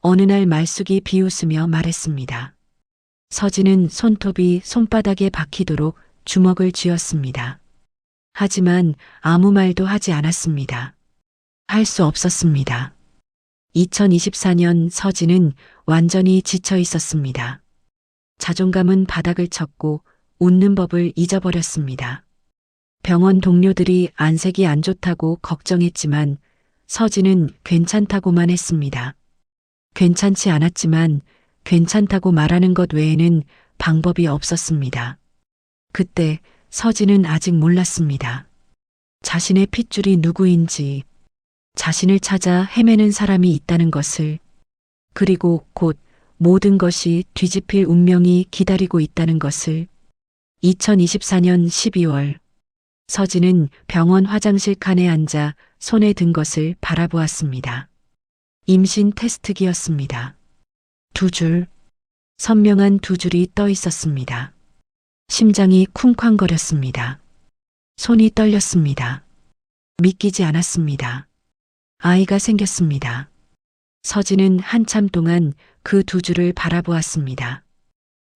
B: 어느 날 말숙이 비웃으며 말했습니다. 서진은 손톱이 손바닥에 박히도록 주먹을 쥐었습니다. 하지만 아무 말도 하지 않았습니다. 할 수 없었습니다. 2024년 서진은 완전히 지쳐 있었습니다. 자존감은 바닥을 쳤고 웃는 법을 잊어버렸습니다. 병원 동료들이 안색이 안 좋다고 걱정했지만 서진은 괜찮다고만 했습니다. 괜찮지 않았지만 괜찮다고 말하는 것 외에는 방법이 없었습니다. 그때 서진은 아직 몰랐습니다. 자신의 핏줄이 누구인지, 자신을 찾아 헤매는 사람이 있다는 것을, 그리고 곧 모든 것이 뒤집힐 운명이 기다리고 있다는 것을. 2024년 12월 서진은 병원 화장실 칸에 앉아 손에 든 것을 바라보았습니다. 임신 테스트기였습니다. 2줄, 선명한 2줄이 떠 있었습니다. 심장이 쿵쾅거렸습니다. 손이 떨렸습니다. 믿기지 않았습니다. 아이가 생겼습니다. 서진은 한참 동안 그 2줄을 바라보았습니다.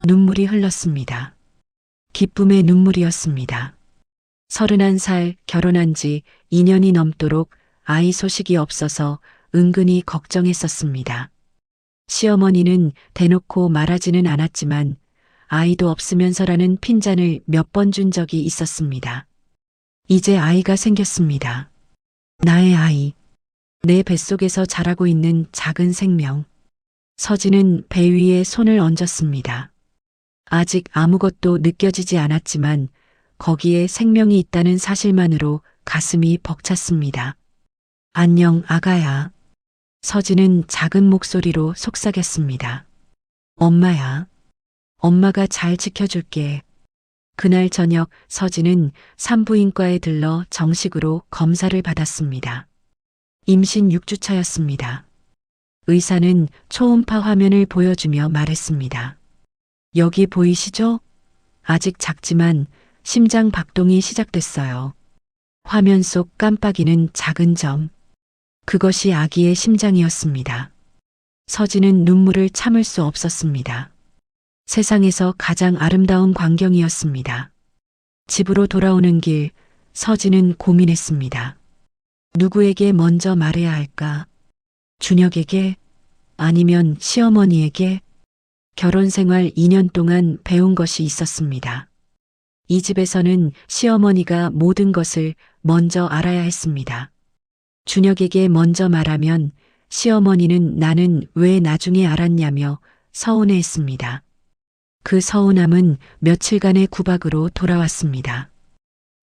B: 눈물이 흘렀습니다. 기쁨의 눈물이었습니다. 31살 결혼한 지 2년이 넘도록 아이 소식이 없어서 은근히 걱정했었습니다. 시어머니는 대놓고 말하지는 않았지만 아이도 없으면서라는 핀잔을 몇 번 준 적이 있었습니다. 이제 아이가 생겼습니다. 나의 아이. 내 뱃속에서 자라고 있는 작은 생명. 서진은 배 위에 손을 얹었습니다. 아직 아무것도 느껴지지 않았지만 거기에 생명이 있다는 사실만으로 가슴이 벅찼습니다. 안녕, 아가야. 서진은 작은 목소리로 속삭였습니다. 엄마야. 엄마가 잘 지켜줄게. 그날 저녁 서진은 산부인과에 들러 정식으로 검사를 받았습니다. 임신 6주차였습니다. 의사는 초음파 화면을 보여주며 말했습니다. 여기 보이시죠? 아직 작지만 심장 박동이 시작됐어요. 화면 속 깜빡이는 작은 점. 그것이 아기의 심장이었습니다. 서진은 눈물을 참을 수 없었습니다. 세상에서 가장 아름다운 광경이었습니다. 집으로 돌아오는 길, 서진은 고민했습니다. 누구에게 먼저 말해야 할까? 준혁에게? 아니면 시어머니에게? 결혼 생활 2년 동안 배운 것이 있었습니다. 이 집에서는 시어머니가 모든 것을 먼저 알아야 했습니다. 준혁에게 먼저 말하면 시어머니는 나는 왜 나중에 알았냐며 서운해했습니다. 그 서운함은 며칠간의 구박으로 돌아왔습니다.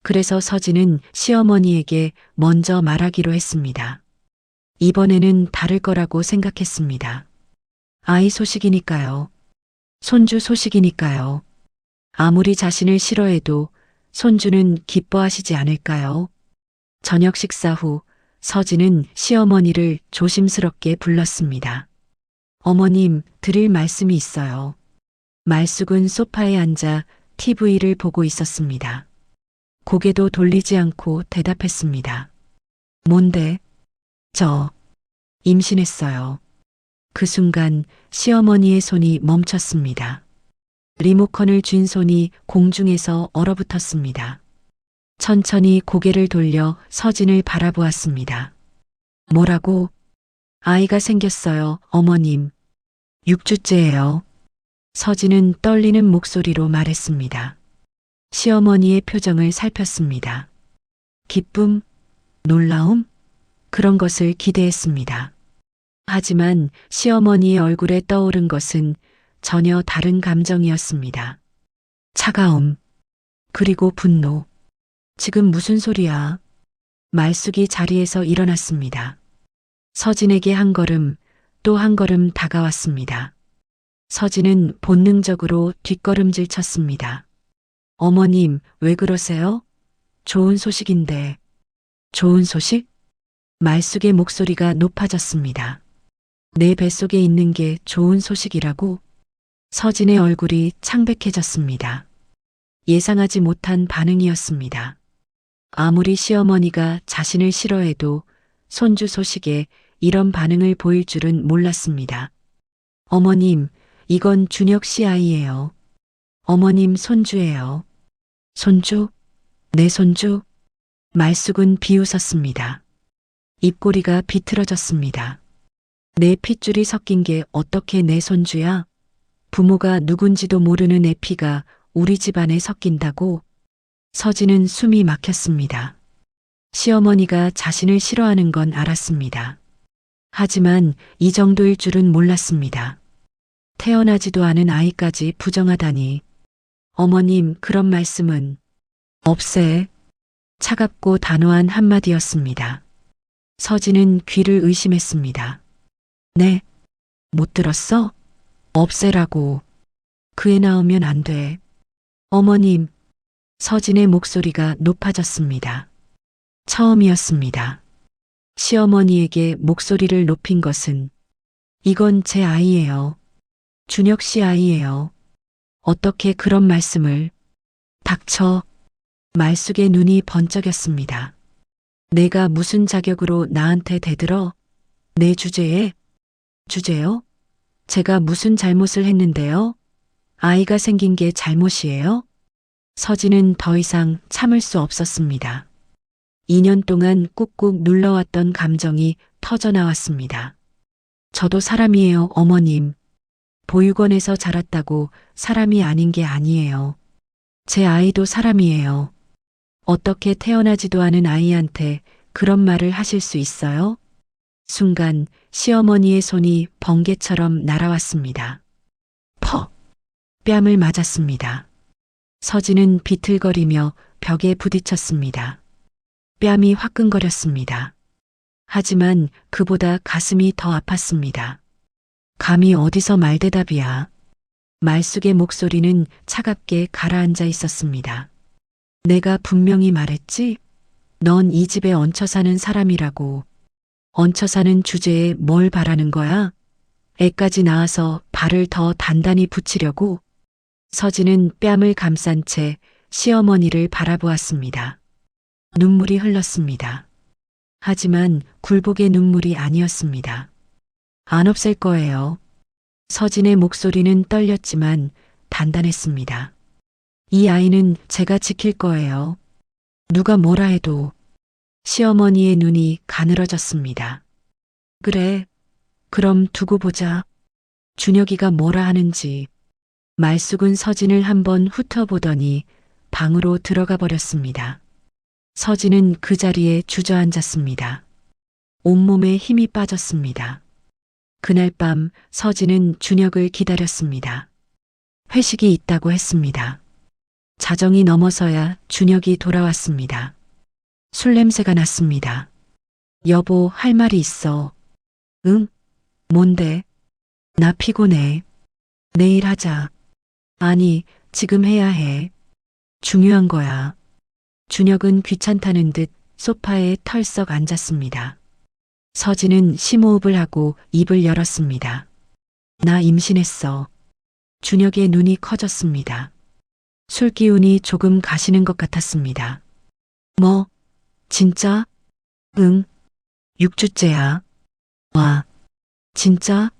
B: 그래서 서진은 시어머니에게 먼저 말하기로 했습니다. 이번에는 다를 거라고 생각했습니다. 아이 소식이니까요. 손주 소식이니까요. 아무리 자신을 싫어해도 손주는 기뻐하시지 않을까요? 저녁 식사 후 서진은 시어머니를 조심스럽게 불렀습니다. 어머님, 드릴 말씀이 있어요. 말숙은 소파에 앉아 TV를 보고 있었습니다. 고개도 돌리지 않고 대답했습니다. 뭔데? 저 임신했어요. 그 순간 시어머니의 손이 멈췄습니다. 리모컨을 쥔 손이 공중에서 얼어붙었습니다. 천천히 고개를 돌려 서진을 바라보았습니다. 뭐라고? 아이가 생겼어요, 어머님. 6주째예요. 서진은 떨리는 목소리로 말했습니다. 시어머니의 표정을 살폈습니다. 기쁨? 놀라움? 그런 것을 기대했습니다. 하지만 시어머니의 얼굴에 떠오른 것은 전혀 다른 감정이었습니다. 차가움, 그리고 분노. 지금 무슨 소리야? 말숙이 자리에서 일어났습니다. 서진에게 한 걸음, 또 한 걸음 다가왔습니다. 서진은 본능적으로 뒷걸음질 쳤습니다. 어머님, 왜 그러세요? 좋은 소식인데. 좋은 소식? 말숙의 목소리가 높아졌습니다. 내 뱃속에 있는 게 좋은 소식이라고? 서진의 얼굴이 창백해졌습니다. 예상하지 못한 반응이었습니다. 아무리 시어머니가 자신을 싫어해도 손주 소식에 이런 반응을 보일 줄은 몰랐습니다. 어머님, 이건 준혁 씨 아이예요. 어머님 손주예요. 손주? 내 손주? 말숙은 비웃었습니다. 입꼬리가 비틀어졌습니다. 내 핏줄이 섞인 게 어떻게 내 손주야? 부모가 누군지도 모르는 애 피가 우리 집안에 섞인다고? 서진은 숨이 막혔습니다. 시어머니가 자신을 싫어하는 건 알았습니다. 하지만 이 정도일 줄은 몰랐습니다. 태어나지도 않은 아이까지 부정하다니. 어머님, 그런 말씀은. 없애. 차갑고 단호한 한마디였습니다. 서진은 귀를 의심했습니다. 네? 못 들었어? 없애라고. 그 애 낳으면 안 돼. 어머님. 서진의 목소리가 높아졌습니다. 처음이었습니다. 시어머니에게 목소리를 높인 것은 이건 제 아이예요. 준혁 씨 아이예요. 어떻게 그런 말씀을. 닥쳐. 말숙의 눈이 번쩍였습니다. 내가 무슨 자격으로 나한테 대들어? 내 주제에? 주제요? 제가 무슨 잘못을 했는데요? 아이가 생긴 게 잘못이에요? 서진은 더 이상 참을 수 없었습니다. 2년 동안 꾹꾹 눌러왔던 감정이 터져나왔습니다. 저도 사람이에요, 어머님. 보육원에서 자랐다고 사람이 아닌 게 아니에요. 제 아이도 사람이에요. 어떻게 태어나지도 않은 아이한테 그런 말을 하실 수 있어요? 순간 시어머니의 손이 번개처럼 날아왔습니다. 퍽! 뺨을 맞았습니다. 서진은 비틀거리며 벽에 부딪혔습니다. 뺨이 화끈거렸습니다. 하지만 그보다 가슴이 더 아팠습니다. 감히 어디서 말대답이야. 말숙의 목소리는 차갑게 가라앉아 있었습니다. 내가 분명히 말했지? 넌 이 집에 얹혀 사는 사람이라고. 얹혀 사는 주제에 뭘 바라는 거야? 애까지 낳아서 발을 더 단단히 붙이려고? 서진은 뺨을 감싼 채 시어머니를 바라보았습니다. 눈물이 흘렀습니다. 하지만 굴복의 눈물이 아니었습니다. 안 없앨 거예요. 서진의 목소리는 떨렸지만 단단했습니다. 이 아이는 제가 지킬 거예요. 누가 뭐라 해도. 시어머니의 눈이 가늘어졌습니다. 그래, 그럼 두고 보자. 준혁이가 뭐라 하는지. 말숙은 서진을 한번 훑어보더니 방으로 들어가 버렸습니다. 서진은 그 자리에 주저앉았습니다. 온몸에 힘이 빠졌습니다. 그날 밤 서진은 준혁을 기다렸습니다. 회식이 있다고 했습니다. 자정이 넘어서야 준혁이 돌아왔습니다. 술 냄새가 났습니다. 여보, 할 말이 있어. 응? 뭔데? 나 피곤해. 내일 하자. 아니, 지금 해야 해. 중요한 거야. 준혁은 귀찮다는 듯 소파에 털썩 앉았습니다. 서진은 심호흡을 하고 입을 열었습니다. 나 임신했어. 준혁의 눈이 커졌습니다. 술 기운이 조금 가시는 것 같았습니다. 뭐? 진짜? 응. 6주째야. 와. 진짜?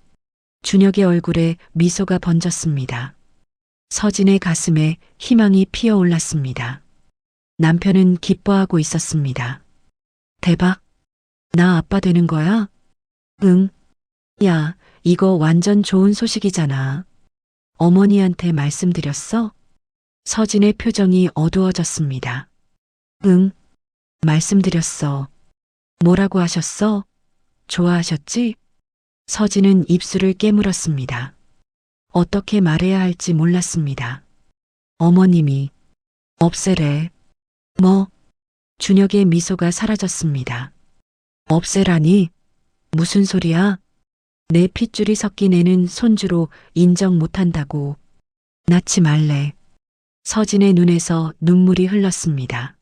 B: 준혁의 얼굴에 미소가 번졌습니다. 서진의 가슴에 희망이 피어올랐습니다. 남편은 기뻐하고 있었습니다. 대박. 나 아빠 되는 거야? 응. 야, 이거 완전 좋은 소식이잖아. 어머니한테 말씀드렸어? 서진의 표정이 어두워졌습니다. 응. 말씀드렸어. 뭐라고 하셨어? 좋아하셨지? 서진은 입술을 깨물었습니다. 어떻게 말해야 할지 몰랐습니다. 어머님이 없애래. 뭐? 준혁의 미소가 사라졌습니다. 없애라니? 무슨 소리야? 내 핏줄이 섞인 애는 손주로 인정 못한다고. 낳지 말래. 서진의 눈에서 눈물이 흘렀습니다.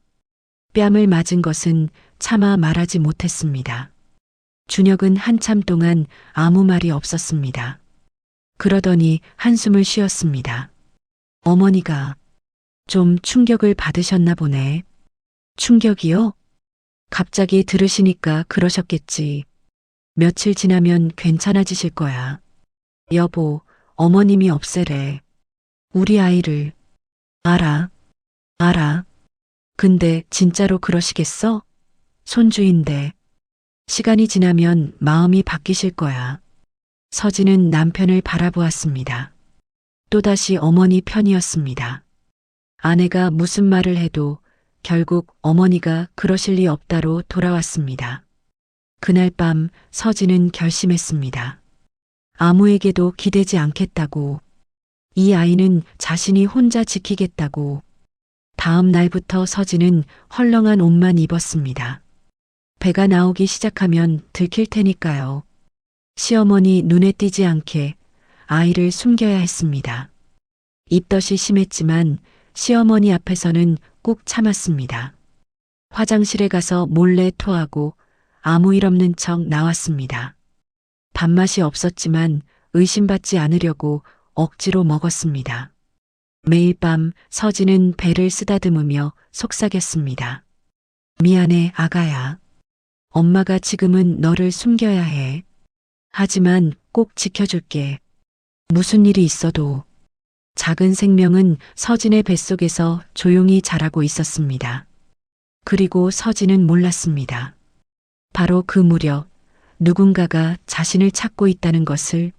B: 뺨을 맞은 것은 차마 말하지 못했습니다. 준혁은 한참 동안 아무 말이 없었습니다. 그러더니 한숨을 쉬었습니다. 어머니가 좀 충격을 받으셨나 보네. 충격이요? 갑자기 들으시니까 그러셨겠지. 며칠 지나면 괜찮아지실 거야. 여보, 어머님이 없애래. 우리 아이를. 알아. 알아. 근데 진짜로 그러시겠어? 손주인데. 시간이 지나면 마음이 바뀌실 거야. 서진은 남편을 바라보았습니다. 또다시 어머니 편이었습니다. 아내가 무슨 말을 해도 결국 어머니가 그러실 리 없다로 돌아왔습니다. 그날 밤 서진은 결심했습니다. 아무에게도 기대지 않겠다고. 이 아이는 자신이 혼자 지키겠다고. 다음 날부터 서진은 헐렁한 옷만 입었습니다. 배가 나오기 시작하면 들킬 테니까요. 시어머니 눈에 띄지 않게 아이를 숨겨야 했습니다. 입덧이 심했지만 시어머니 앞에서는 꾹 참았습니다. 화장실에 가서 몰래 토하고 아무 일 없는 척 나왔습니다. 밥맛이 없었지만 의심받지 않으려고 억지로 먹었습니다. 매일 밤 서진은 배를 쓰다듬으며 속삭였습니다. 미안해, 아가야. 엄마가 지금은 너를 숨겨야 해. 하지만 꼭 지켜줄게. 무슨 일이 있어도. 작은 생명은 서진의 뱃속에서 조용히 자라고 있었습니다. 그리고 서진은 몰랐습니다. 바로 그 무렵 누군가가 자신을 찾고 있다는 것을.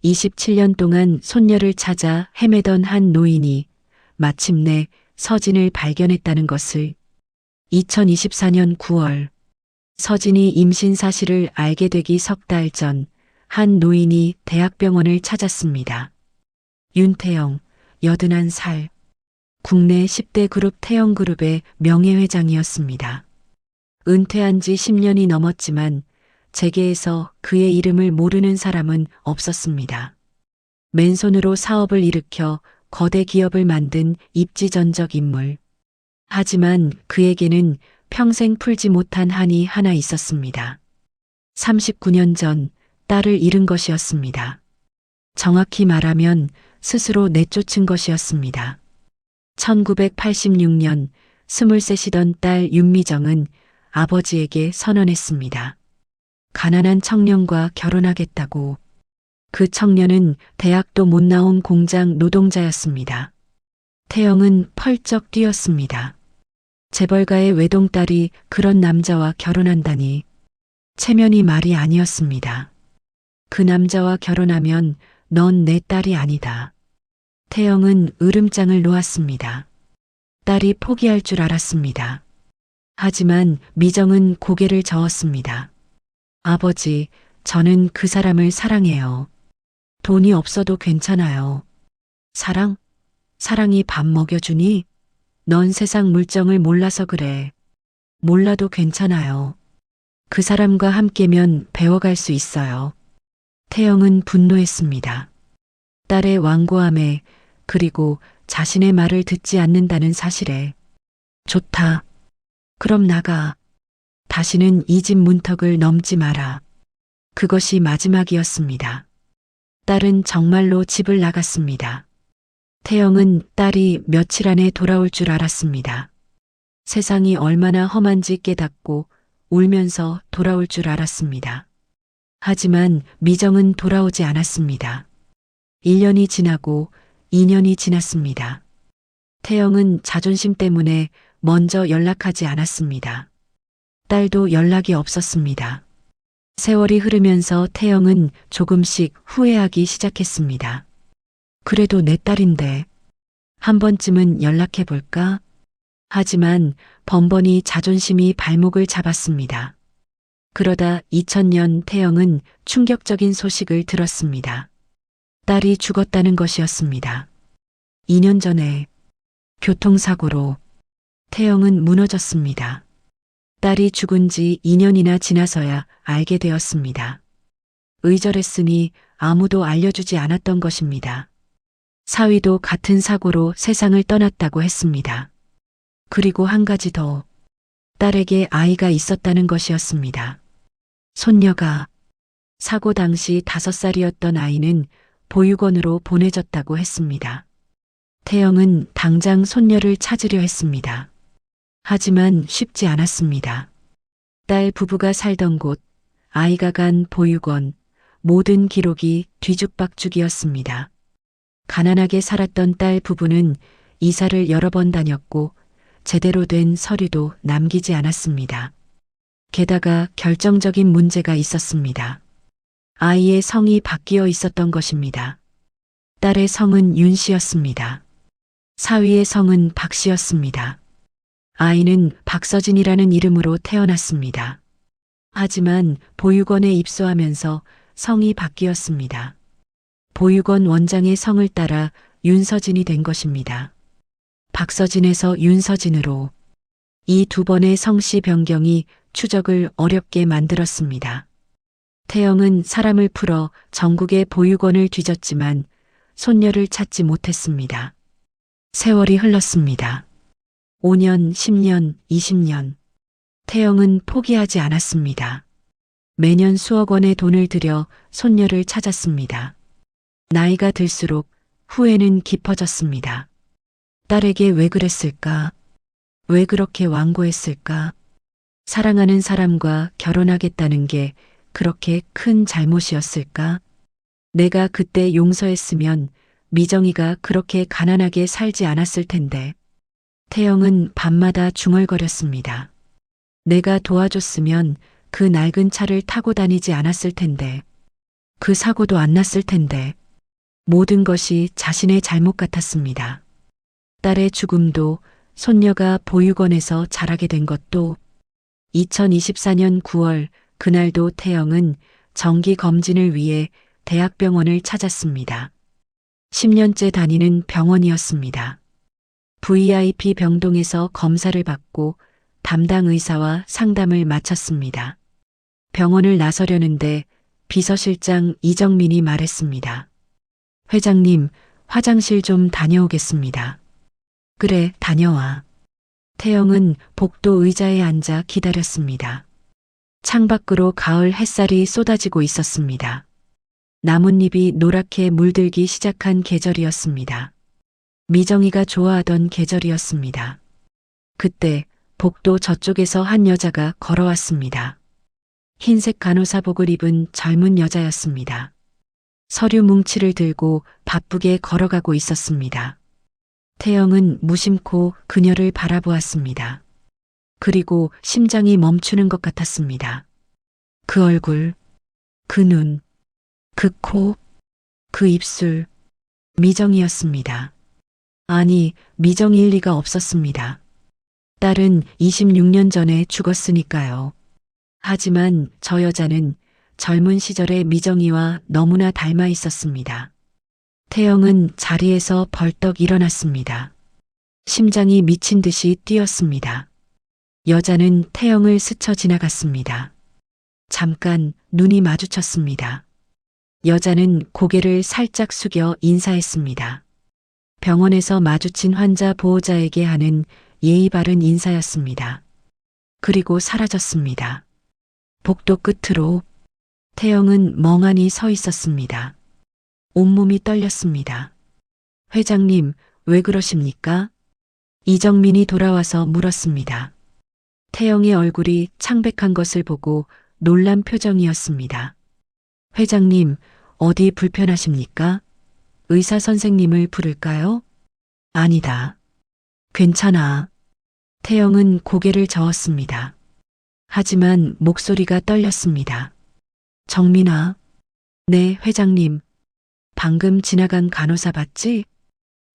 B: 27년 동안 손녀를 찾아 헤매던 한 노인이 마침내 서진을 발견했다는 것을. 2024년 9월 서진이 임신 사실을 알게 되기 석 달 전 한 노인이 대학병원을 찾았습니다. 윤태영, 81살. 국내 10대 그룹 태영그룹의 명예회장이었습니다. 은퇴한 지 10년이 넘었지만 재계에서 그의 이름을 모르는 사람은 없었습니다. 맨손으로 사업을 일으켜 거대 기업을 만든 입지전적 인물. 하지만 그에게는 평생 풀지 못한 한이 하나 있었습니다. 39년 전 딸을 잃은 것이었습니다. 정확히 말하면 스스로 내쫓은 것이었습니다. 1986년 23이던 딸 윤미정은 아버지에게 선언했습니다. 가난한 청년과 결혼하겠다고. 그 청년은 대학도 못 나온 공장 노동자였습니다. 태영은 펄쩍 뛰었습니다. 재벌가의 외동딸이 그런 남자와 결혼한다니. 체면이 말이 아니었습니다. 그 남자와 결혼하면 넌 내 딸이 아니다. 태영은 으름장을 놓았습니다. 딸이 포기할 줄 알았습니다. 하지만 미정은 고개를 저었습니다. 아버지, 저는 그 사람을 사랑해요. 돈이 없어도 괜찮아요. 사랑? 사랑이 밥 먹여주니? 넌 세상 물정을 몰라서 그래. 몰라도 괜찮아요. 그 사람과 함께면 배워갈 수 있어요. 태영은 분노했습니다. 딸의 완고함에, 그리고 자신의 말을 듣지 않는다는 사실에. 좋다. 그럼 나가. 다시는 이 집 문턱을 넘지 마라. 그것이 마지막이었습니다. 딸은 정말로 집을 나갔습니다. 태영은 딸이 며칠 안에 돌아올 줄 알았습니다. 세상이 얼마나 험한지 깨닫고 울면서 돌아올 줄 알았습니다. 하지만 미정은 돌아오지 않았습니다. 1년이 지나고 2년이 지났습니다. 태영은 자존심 때문에 먼저 연락하지 않았습니다. 딸도 연락이 없었습니다. 세월이 흐르면서 태영은 조금씩 후회하기 시작했습니다. 그래도 내 딸인데 한 번쯤은 연락해 볼까? 하지만 번번이 자존심이 발목을 잡았습니다. 그러다 2000년 태영은 충격적인 소식을 들었습니다. 딸이 죽었다는 것이었습니다. 2년 전에 교통사고로. 태영은 무너졌습니다. 딸이 죽은 지 2년이나 지나서야 알게 되었습니다. 의절했으니 아무도 알려주지 않았던 것입니다. 사위도 같은 사고로 세상을 떠났다고 했습니다. 그리고 한 가지 더. 딸에게 아이가 있었다는 것이었습니다. 손녀가. 사고 당시 5살이었던 아이는 보육원으로 보내졌다고 했습니다. 태영은 당장 손녀를 찾으려 했습니다. 하지만 쉽지 않았습니다. 딸 부부가 살던 곳, 아이가 간 보육원, 모든 기록이 뒤죽박죽이었습니다. 가난하게 살았던 딸 부부는 이사를 여러 번 다녔고 제대로 된 서류도 남기지 않았습니다. 게다가 결정적인 문제가 있었습니다. 아이의 성이 바뀌어 있었던 것입니다. 딸의 성은 윤 씨였습니다. 사위의 성은 박 씨였습니다. 아이는 박서진이라는 이름으로 태어났습니다. 하지만 보육원에 입소하면서 성이 바뀌었습니다. 보육원 원장의 성을 따라 윤서진이 된 것입니다. 박서진에서 윤서진으로 이 두 번의 성씨 변경이 추적을 어렵게 만들었습니다. 태영은 사람을 풀어 전국의 보육원을 뒤졌지만 손녀를 찾지 못했습니다. 세월이 흘렀습니다. 5년, 10년, 20년. 태영은 포기하지 않았습니다. 매년 수억 원의 돈을 들여 손녀를 찾았습니다. 나이가 들수록 후회는 깊어졌습니다. 딸에게 왜 그랬을까? 왜 그렇게 완고했을까? 사랑하는 사람과 결혼하겠다는 게 그렇게 큰 잘못이었을까? 내가 그때 용서했으면 미정이가 그렇게 가난하게 살지 않았을 텐데. 태영은 밤마다 중얼거렸습니다. 내가 도와줬으면 그 낡은 차를 타고 다니지 않았을 텐데. 그 사고도 안 났을 텐데. 모든 것이 자신의 잘못 같았습니다. 딸의 죽음도 손녀가 보육원에서 자라게 된 것도 2024년 9월 그날도 태영은 정기 검진을 위해 대학병원을 찾았습니다. 10년째 다니는 병원이었습니다. VIP 병동에서 검사를 받고 담당 의사와 상담을 마쳤습니다. 병원을 나서려는데 비서실장 이정민이 말했습니다. 회장님, 화장실 좀 다녀오겠습니다. 그래, 다녀와. 태영은 복도 의자에 앉아 기다렸습니다. 창밖으로 가을 햇살이 쏟아지고 있었습니다. 나뭇잎이 노랗게 물들기 시작한 계절이었습니다. 미정이가 좋아하던 계절이었습니다. 그때 복도 저쪽에서 한 여자가 걸어왔습니다. 흰색 간호사복을 입은 젊은 여자였습니다. 서류 뭉치를 들고 바쁘게 걸어가고 있었습니다. 태영은 무심코 그녀를 바라보았습니다. 그리고 심장이 멈추는 것 같았습니다. 그 얼굴, 그 눈, 그 코, 그 입술, 미정이었습니다. 아니, 미정이일 리가 없었습니다. 딸은 26년 전에 죽었으니까요. 하지만 저 여자는 젊은 시절의 미정이와 너무나 닮아 있었습니다. 태영은 자리에서 벌떡 일어났습니다. 심장이 미친 듯이 뛰었습니다. 여자는 태영을 스쳐 지나갔습니다. 잠깐 눈이 마주쳤습니다. 여자는 고개를 살짝 숙여 인사했습니다. 병원에서 마주친 환자 보호자에게 하는 예의 바른 인사였습니다. 그리고 사라졌습니다. 복도 끝으로 태영은 멍하니 서 있었습니다. 온몸이 떨렸습니다. 회장님, 왜 그러십니까? 이정민이 돌아와서 물었습니다. 태영의 얼굴이 창백한 것을 보고 놀란 표정이었습니다. 회장님, 어디 불편하십니까? 의사 선생님을 부를까요? 아니다. 괜찮아. 태영은 고개를 저었습니다. 하지만 목소리가 떨렸습니다. 정민아. 네, 회장님. 방금 지나간 간호사 봤지?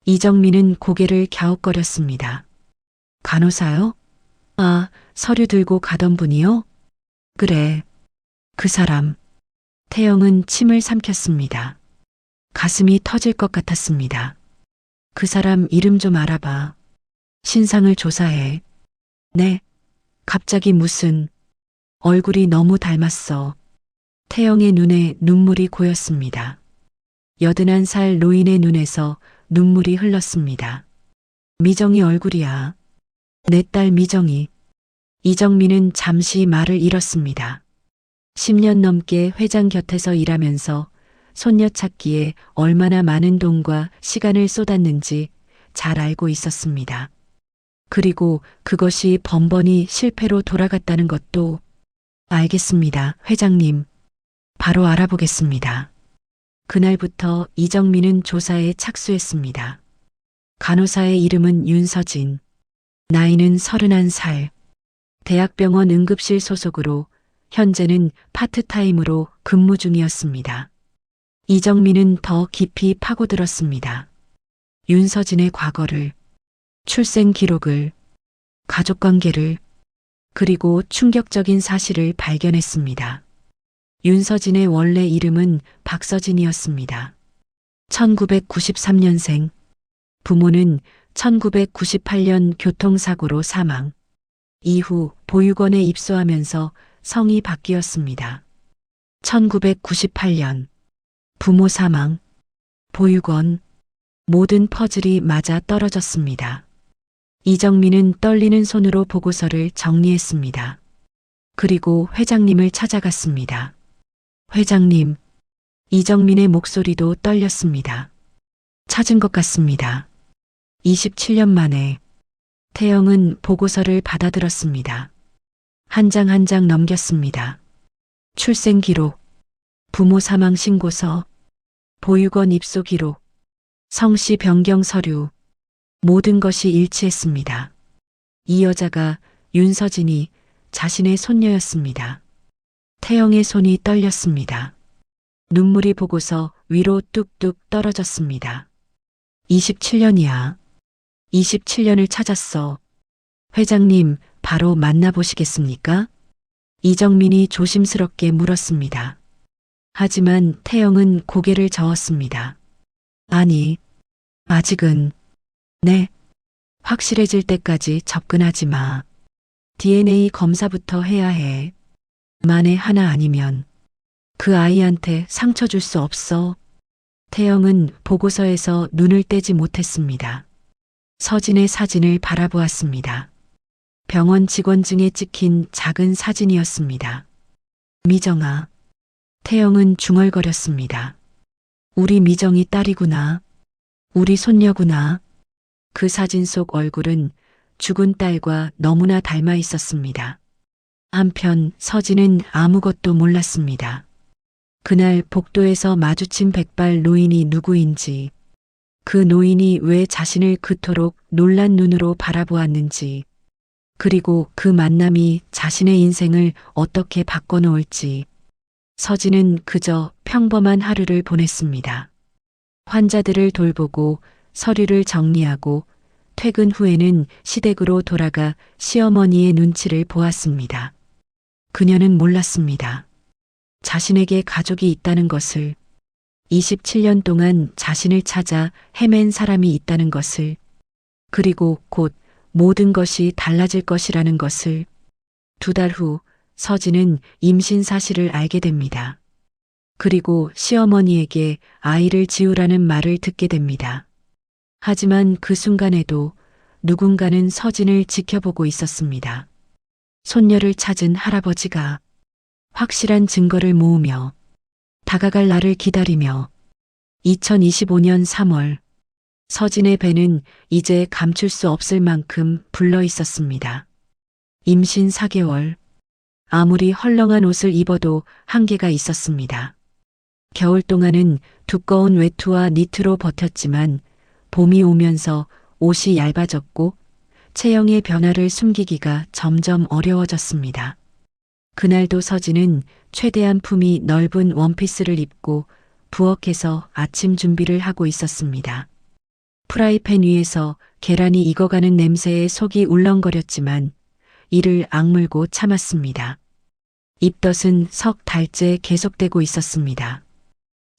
B: 이정민은 고개를 갸웃거렸습니다. 간호사요? 아, 서류 들고 가던 분이요? 그래. 그 사람. 태영은 침을 삼켰습니다. 가슴이 터질 것 같았습니다. 그 사람 이름 좀 알아봐. 신상을 조사해. 네. 갑자기 무슨. 얼굴이 너무 닮았어. 태영의 눈에 눈물이 고였습니다. 81살 노인의 눈에서 눈물이 흘렀습니다. 미정이 얼굴이야. 내 딸 미정이. 이정민은 잠시 말을 잃었습니다. 10년 넘게 회장 곁에서 일하면서 손녀 찾기에 얼마나 많은 돈과 시간을 쏟았는지 잘 알고 있었습니다. 그리고 그것이 번번이 실패로 돌아갔다는 것도 알겠습니다, 회장님. 바로 알아보겠습니다. 그날부터 이정민은 조사에 착수했습니다. 간호사의 이름은 윤서진. 나이는 31살. 대학병원 응급실 소속으로 현재는 파트타임으로 근무 중이었습니다. 이정민은 더 깊이 파고들었습니다. 윤서진의 과거를, 출생 기록을, 가족관계를, 그리고 충격적인 사실을 발견했습니다. 윤서진의 원래 이름은 박서진이었습니다. 1993년생, 부모는 1998년 교통사고로 사망, 이후 보육원에 입소하면서 성이 바뀌었습니다. 1998년, 부모 사망, 보육원, 모든 퍼즐이 맞아 떨어졌습니다. 이정민은 떨리는 손으로 보고서를 정리했습니다. 그리고 회장님을 찾아갔습니다. 회장님, 이정민의 목소리도 떨렸습니다. 찾은 것 같습니다. 27년 만에 태영은 보고서를 받아들었습니다. 한 장 한 장 넘겼습니다. 출생 기록, 부모 사망 신고서, 보육원 입소 기록, 성씨 변경 서류, 모든 것이 일치했습니다. 이 여자가 윤서진이 자신의 손녀였습니다. 태영의 손이 떨렸습니다. 눈물이 보고서 위로 뚝뚝 떨어졌습니다. 27년이야. 27년을 찾았어. 회장님, 바로 만나보시겠습니까? 이정민이 조심스럽게 물었습니다. 하지만 태영은 고개를 저었습니다. 아니, 아직은. 네. 확실해질 때까지 접근하지 마. DNA 검사부터 해야 해. 만에 하나 아니면 그 아이한테 상처 줄 수 없어. 태영은 보고서에서 눈을 떼지 못했습니다. 서진의 사진을 바라보았습니다. 병원 직원증에 찍힌 작은 사진이었습니다. 미정아. 태영은 중얼거렸습니다. 우리 미정이 딸이구나. 우리 손녀구나. 그 사진 속 얼굴은 죽은 딸과 너무나 닮아 있었습니다. 한편 서진은 아무것도 몰랐습니다. 그날 복도에서 마주친 백발 노인이 누구인지, 그 노인이 왜 자신을 그토록 놀란 눈으로 바라보았는지, 그리고 그 만남이 자신의 인생을 어떻게 바꿔놓을지, 서진은 그저 평범한 하루를 보냈습니다. 환자들을 돌보고 서류를 정리하고 퇴근 후에는 시댁으로 돌아가 시어머니의 눈치를 보았습니다. 그녀는 몰랐습니다. 자신에게 가족이 있다는 것을, 27년 동안 자신을 찾아 헤맨 사람이 있다는 것을, 그리고 곧 모든 것이 달라질 것이라는 것을. 2달 후 서진은 임신 사실을 알게 됩니다. 그리고 시어머니에게 아이를 지우라는 말을 듣게 됩니다. 하지만 그 순간에도 누군가는 서진을 지켜보고 있었습니다. 손녀를 찾은 할아버지가 확실한 증거를 모으며 다가갈 날을 기다리며 2025년 3월 서진의 배는 이제 감출 수 없을 만큼 불러 있었습니다. 임신 4개월. 아무리 헐렁한 옷을 입어도 한계가 있었습니다. 겨울 동안은 두꺼운 외투와 니트로 버텼지만 봄이 오면서 옷이 얇아졌고 체형의 변화를 숨기기가 점점 어려워졌습니다. 그날도 서진은 최대한 품이 넓은 원피스를 입고 부엌에서 아침 준비를 하고 있었습니다. 프라이팬 위에서 계란이 익어가는 냄새에 속이 울렁거렸지만 이를 악물고 참았습니다. 입덧은 석 달째 계속되고 있었습니다.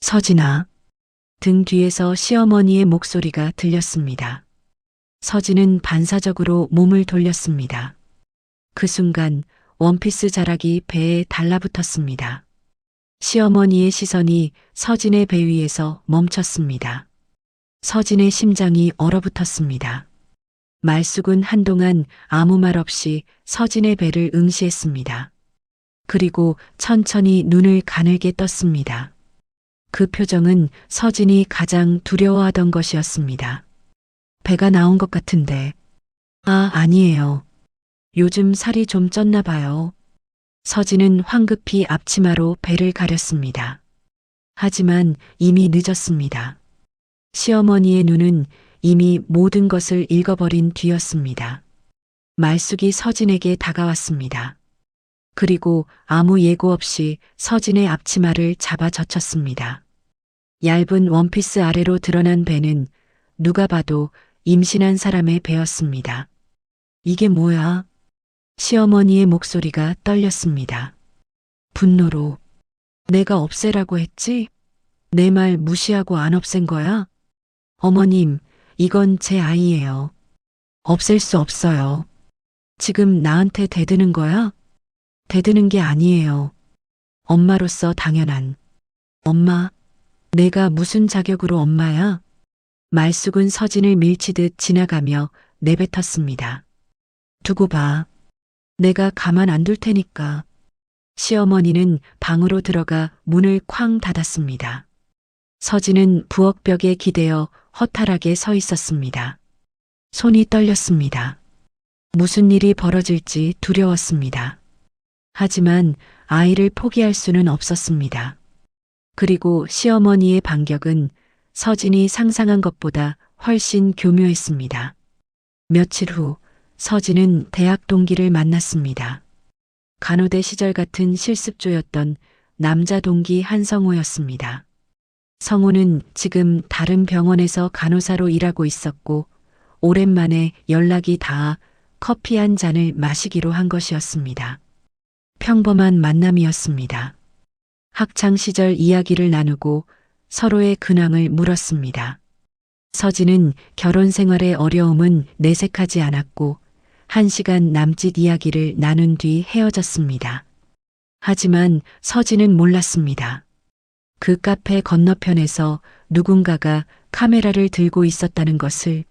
B: 서진아. 등 뒤에서 시어머니의 목소리가 들렸습니다. 서진은 반사적으로 몸을 돌렸습니다. 그 순간 원피스 자락이 배에 달라붙었습니다. 시어머니의 시선이 서진의 배 위에서 멈췄습니다. 서진의 심장이 얼어붙었습니다. 말숙은 한동안 아무 말 없이 서진의 배를 응시했습니다. 그리고 천천히 눈을 가늘게 떴습니다. 그 표정은 서진이 가장 두려워하던 것이었습니다. 배가 나온 것 같은데. 아, 아니에요. 요즘 살이 좀 쪘나 봐요. 서진은 황급히 앞치마로 배를 가렸습니다. 하지만 이미 늦었습니다. 시어머니의 눈은 이미 모든 것을 읽어버린 뒤였습니다. 말숙이 서진에게 다가왔습니다. 그리고 아무 예고 없이 서진의 앞치마를 잡아 젖혔습니다. 얇은 원피스 아래로 드러난 배는 누가 봐도 임신한 사람의 배였습니다. 이게 뭐야? 시어머니의 목소리가 떨렸습니다. 분노로. 내가 없애라고 했지? 내 말 무시하고 안 없앤 거야? 어머님, 이건 제 아이예요. 없앨 수 없어요. 지금 나한테 대드는 거야? 대드는 게 아니에요. 엄마로서 당연한. 엄마, 내가 무슨 자격으로 엄마야? 말숙은 서진을 밀치듯 지나가며 내뱉었습니다. 두고 봐. 내가 가만 안 둘 테니까. 시어머니는 방으로 들어가 문을 쾅 닫았습니다. 서진은 부엌벽에 기대어 허탈하게 서 있었습니다. 손이 떨렸습니다. 무슨 일이 벌어질지 두려웠습니다. 하지만 아이를 포기할 수는 없었습니다. 그리고 시어머니의 반격은 서진이 상상한 것보다 훨씬 교묘했습니다. 며칠 후 서진은 대학 동기를 만났습니다. 간호대 시절 같은 실습조였던 남자 동기 한성호였습니다. 성호는 지금 다른 병원에서 간호사로 일하고 있었고 오랜만에 연락이 닿아 커피 한 잔을 마시기로 한 것이었습니다. 평범한 만남이었습니다. 학창 시절 이야기를 나누고 서로의 근황을 물었습니다. 서진은 결혼 생활의 어려움은 내색하지 않았고 1시간 남짓 이야기를 나눈 뒤 헤어졌습니다. 하지만 서진은 몰랐습니다. 그 카페 건너편에서 누군가가 카메라를 들고 있었다는 것을.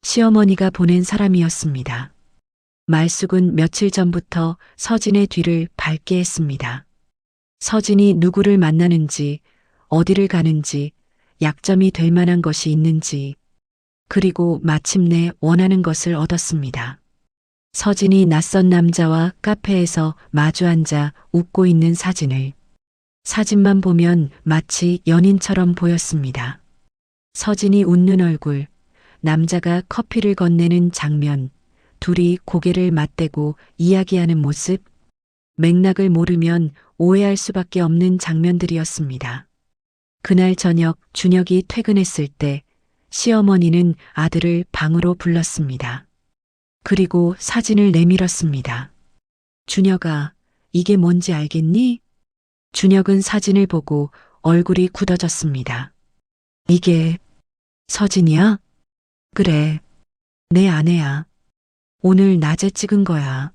B: 시어머니가 보낸 사람이었습니다. 말숙은 며칠 전부터 서진의 뒤를 밟게 했습니다. 서진이 누구를 만나는지, 어디를 가는지, 약점이 될 만한 것이 있는지, 그리고 마침내 원하는 것을 얻었습니다. 서진이 낯선 남자와 카페에서 마주 앉아 웃고 있는 사진을. 사진만 보면 마치 연인처럼 보였습니다. 서진이 웃는 얼굴, 남자가 커피를 건네는 장면, 둘이 고개를 맞대고 이야기하는 모습, 맥락을 모르면 오해할 수밖에 없는 장면들이었습니다. 그날 저녁 준혁이 퇴근했을 때 시어머니는 아들을 방으로 불렀습니다. 그리고 사진을 내밀었습니다. 준혁아, 이게 뭔지 알겠니? 준혁은 사진을 보고 얼굴이 굳어졌습니다. 이게 서진이야? 그래, 내 아내야. 오늘 낮에 찍은 거야.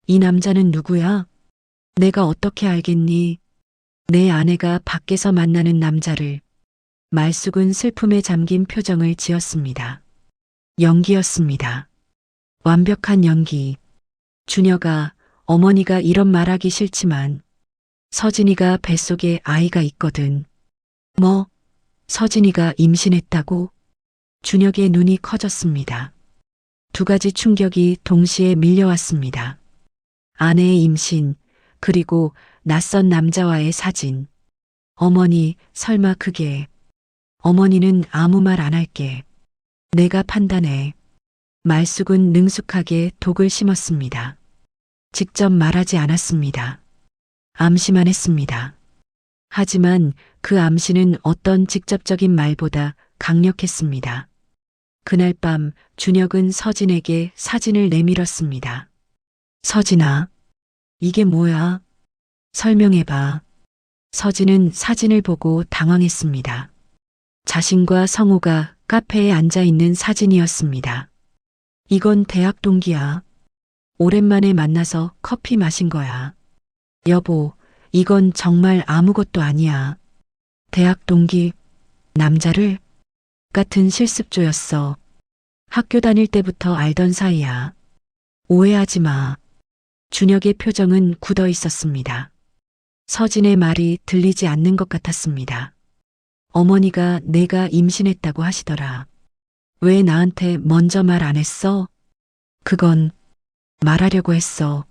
B: 이 남자는 누구야? 내가 어떻게 알겠니? 내 아내가 밖에서 만나는 남자를. 말숙은 슬픔에 잠긴 표정을 지었습니다. 연기였습니다. 완벽한 연기. 준혁아, 어머니가 이런 말하기 싫지만 서진이가 뱃속에 아이가 있거든. 뭐? 서진이가 임신했다고? 준혁의 눈이 커졌습니다. 2가지 충격이 동시에 밀려왔습니다. 아내의 임신, 그리고 낯선 남자와의 사진. 어머니, 설마 그게. 어머니는 아무 말 안 할게. 내가 판단해. 말숙은 능숙하게 독을 심었습니다. 직접 말하지 않았습니다. 암시만 했습니다. 하지만 그 암시는 어떤 직접적인 말보다 강력했습니다. 그날 밤 준혁은 서진에게 사진을 내밀었습니다. 서진아, 이게 뭐야? 설명해봐. 서진은 사진을 보고 당황했습니다. 자신과 성우가 카페에 앉아 있는 사진이었습니다. 이건 대학 동기야. 오랜만에 만나서 커피 마신 거야. 여보, 이건 정말 아무것도 아니야. 대학 동기, 남자를? 같은 실습조였어. 학교 다닐 때부터 알던 사이야. 오해하지 마. 준혁의 표정은 굳어 있었습니다. 서진의 말이 들리지 않는 것 같았습니다. 어머니가 내가 임신했다고 하시더라. 왜 나한테 먼저 말 안 했어? 그건 말하려고 했어.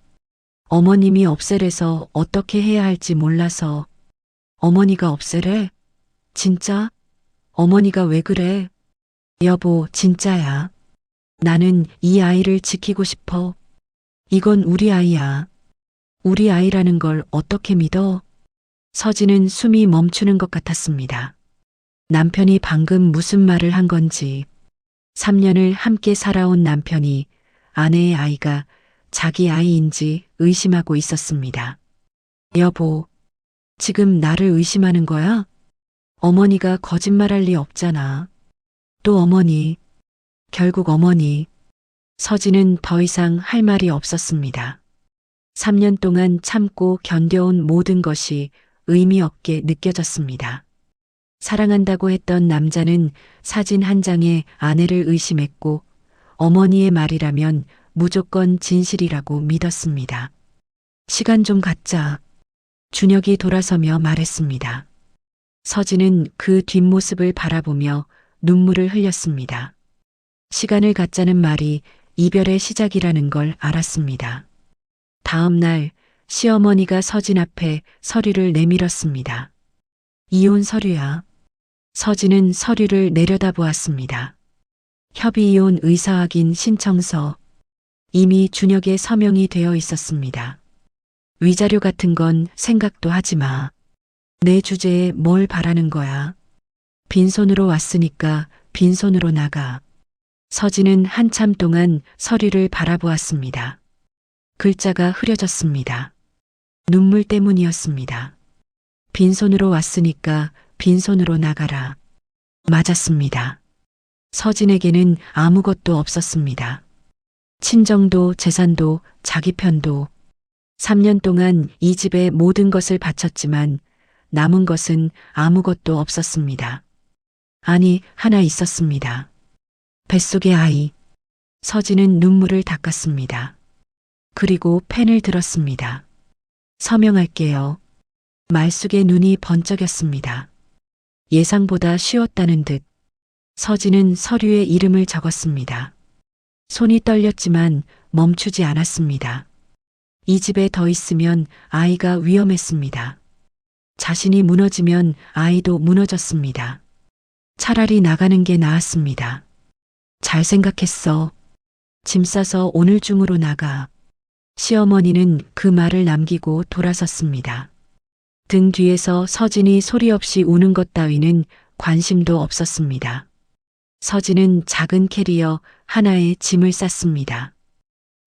B: 어머님이 없애래서 어떻게 해야 할지 몰라서. 어머니가 없애래? 진짜? 어머니가 왜 그래? 여보, 진짜야. 나는 이 아이를 지키고 싶어. 이건 우리 아이야. 우리 아이라는 걸 어떻게 믿어? 서진은 숨이 멈추는 것 같았습니다. 남편이 방금 무슨 말을 한 건지 3년을 함께 살아온 남편이 아내의 아이가 자기 아이인지 의심하고 있었습니다. 여보, 지금 나를 의심하는 거야? 어머니가 거짓말할 리 없잖아. 또 어머니, 결국 어머니. 서진은 더 이상 할 말이 없었습니다. 3년 동안 참고 견뎌온 모든 것이 의미 없게 느껴졌습니다. 사랑한다고 했던 남자는 사진 한 장에 아내를 의심했고 어머니의 말이라면 무조건 진실이라고 믿었습니다. 시간 좀 갖자. 준혁이 돌아서며 말했습니다. 서진은 그 뒷모습을 바라보며 눈물을 흘렸습니다. 시간을 갖자는 말이 이별의 시작이라는 걸 알았습니다. 다음 날 시어머니가 서진 앞에 서류를 내밀었습니다. 이혼 서류야. 서진은 서류를 내려다보았습니다. 협의이혼 의사확인 신청서. 이미 준혁의 서명이 되어 있었습니다. 위자료 같은 건 생각도 하지 마. 내 주제에 뭘 바라는 거야. 빈손으로 왔으니까 빈손으로 나가. 서진은 한참 동안 서류를 바라보았습니다. 글자가 흐려졌습니다. 눈물 때문이었습니다. 빈손으로 왔으니까 빈손으로 나가라. 맞았습니다. 서진에게는 아무것도 없었습니다. 친정도 재산도 자기 편도 3년 동안 이 집에 모든 것을 바쳤지만 남은 것은 아무것도 없었습니다. 아니, 하나 있었습니다. 뱃속의 아이. 서진은 눈물을 닦았습니다. 그리고 펜을 들었습니다. 서명할게요. 말숙의 눈이 번쩍였습니다. 예상보다 쉬웠다는 듯 서진은 서류에 이름을 적었습니다. 손이 떨렸지만 멈추지 않았습니다. 이 집에 더 있으면 아이가 위험했습니다. 자신이 무너지면 아이도 무너졌습니다. 차라리 나가는 게 나았습니다. 잘 생각했어. 짐 싸서 오늘 중으로 나가. 시어머니는 그 말을 남기고 돌아섰습니다. 등 뒤에서 서진이 소리 없이 우는 것 따위는 관심도 없었습니다. 서진은 작은 캐리어 하나에 짐을 쌌습니다.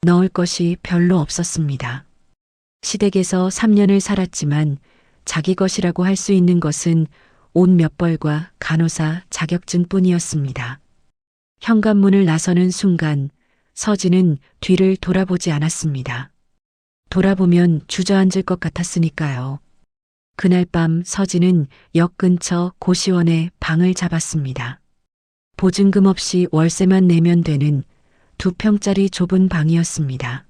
B: 넣을 것이 별로 없었습니다. 시댁에서 3년을 살았지만 자기 것이라고 할 수 있는 것은 옷 몇 벌과 간호사 자격증뿐이었습니다. 현관문을 나서는 순간 서진은 뒤를 돌아보지 않았습니다. 돌아보면 주저앉을 것 같았으니까요. 그날 밤 서진은 역 근처 고시원에 방을 잡았습니다. 보증금 없이 월세만 내면 되는 2평짜리 좁은 방이었습니다.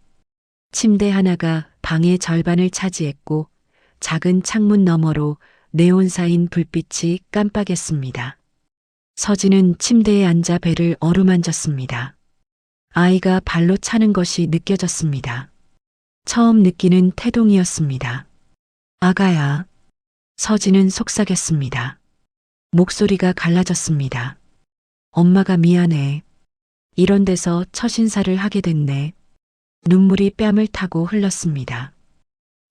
B: 침대 하나가 방의 절반을 차지했고 작은 창문 너머로 네온사인 불빛이 깜빡였습니다. 서진은 침대에 앉아 배를 어루만졌습니다. 아이가 발로 차는 것이 느껴졌습니다. 처음 느끼는 태동이었습니다. 아가야. 서진은 속삭였습니다. 목소리가 갈라졌습니다. 엄마가 미안해. 이런 데서 첫 인사를 하게 됐네. 눈물이 뺨을 타고 흘렀습니다.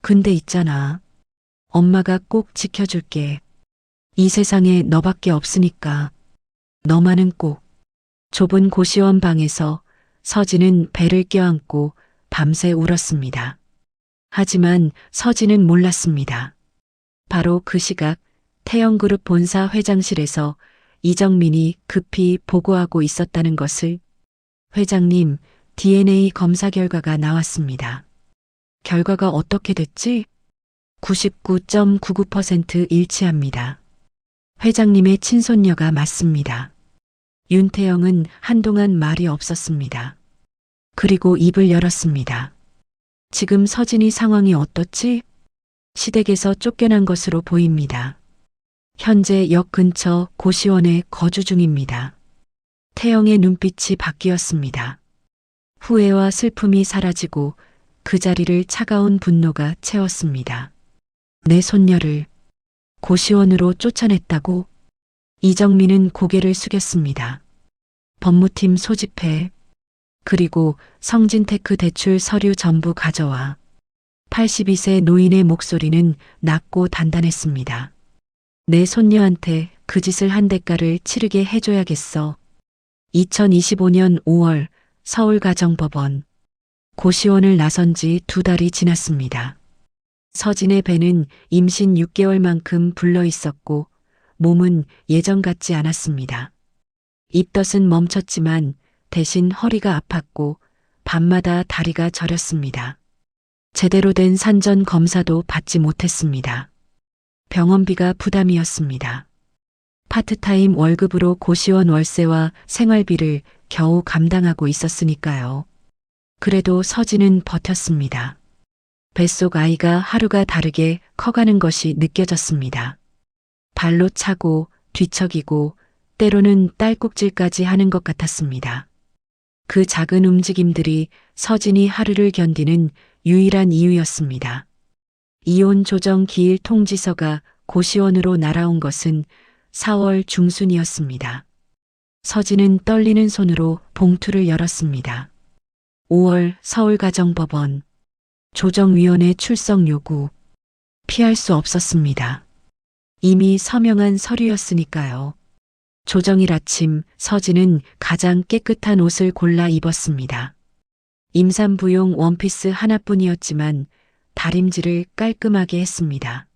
B: 근데 있잖아. 엄마가 꼭 지켜줄게. 이 세상에 너밖에 없으니까. 너만은 꼭. 좁은 고시원 방에서 서진은 배를 껴안고 밤새 울었습니다. 하지만 서진은 몰랐습니다. 바로 그 시각 태영그룹 본사 회장실에서 이정민이 급히 보고하고 있었다는 것을. 회장님, DNA 검사 결과가 나왔습니다. 결과가 어떻게 됐지? 99.99% 일치합니다. 회장님의 친손녀가 맞습니다. 윤태영은 한동안 말이 없었습니다. 그리고 입을 열었습니다. 지금 서진이 상황이 어떻지? 시댁에서 쫓겨난 것으로 보입니다. 현재 역 근처 고시원에 거주 중입니다. 태영의 눈빛이 바뀌었습니다. 후회와 슬픔이 사라지고 그 자리를 차가운 분노가 채웠습니다. 내 손녀를 고시원으로 쫓아냈다고? 이정민은 고개를 숙였습니다. 법무팀 소집해. 그리고 성진테크 대출 서류 전부 가져와. 82세 노인의 목소리는 낮고 단단했습니다. 내 손녀한테 그 짓을 한 대가를 치르게 해줘야겠어. 2025년 5월 서울가정법원. 고시원을 나선 지 2달이 지났습니다. 서진의 배는 임신 6개월만큼 불러 있었고 몸은 예전 같지 않았습니다. 입덧은 멈췄지만 대신 허리가 아팠고 밤마다 다리가 저렸습니다. 제대로 된 산전 검사도 받지 못했습니다. 병원비가 부담이었습니다. 파트타임 월급으로 고시원 월세와 생활비를 겨우 감당하고 있었으니까요. 그래도 서진은 버텼습니다. 뱃속 아이가 하루가 다르게 커가는 것이 느껴졌습니다. 발로 차고 뒤척이고 때로는 딸꾹질까지 하는 것 같았습니다. 그 작은 움직임들이 서진이 하루를 견디는 유일한 이유였습니다. 이혼 조정 기일 통지서가 고시원으로 날아온 것은 4월 중순이었습니다. 서진은 떨리는 손으로 봉투를 열었습니다. 5월 서울가정법원. 조정위원회 출석 요구. 피할 수 없었습니다. 이미 서명한 서류였으니까요. 조정일 아침 서진은 가장 깨끗한 옷을 골라 입었습니다. 임산부용 원피스 하나뿐이었지만 다림질을 깔끔하게 했습니다.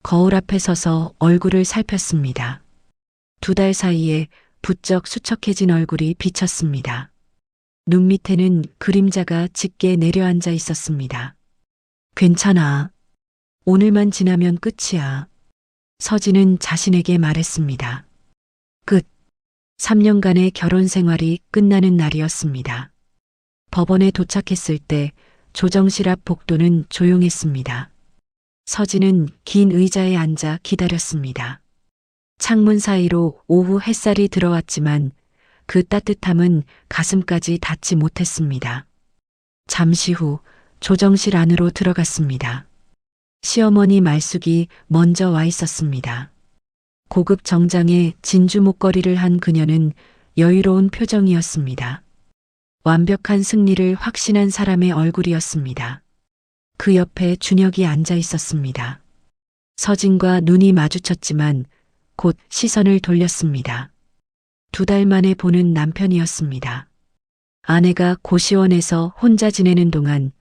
B: 거울 앞에 서서 얼굴을 살폈습니다. 2달 사이에 부쩍 수척해진 얼굴이 비쳤습니다. 눈 밑에는 그림자가 짙게 내려앉아 있었습니다. 괜찮아. 오늘만 지나면 끝이야. 서진은 자신에게 말했습니다. 끝. 3년간의 결혼 생활이 끝나는 날이었습니다. 법원에 도착했을 때 조정실 앞 복도는 조용했습니다. 서진은 긴 의자에 앉아 기다렸습니다. 창문 사이로 오후 햇살이 들어왔지만 그 따뜻함은 가슴까지 닿지 못했습니다. 잠시 후 조정실 안으로 들어갔습니다. 시어머니 말숙이 먼저 와 있었습니다. 고급 정장에 진주 목걸이를 한 그녀는 여유로운 표정이었습니다. 완벽한 승리를 확신한 사람의 얼굴이었습니다. 그 옆에 준혁이 앉아 있었습니다. 서진과 눈이 마주쳤지만 곧 시선을 돌렸습니다. 2달 만에 보는 남편이었습니다. 아내가 고시원에서 혼자 지내는 동안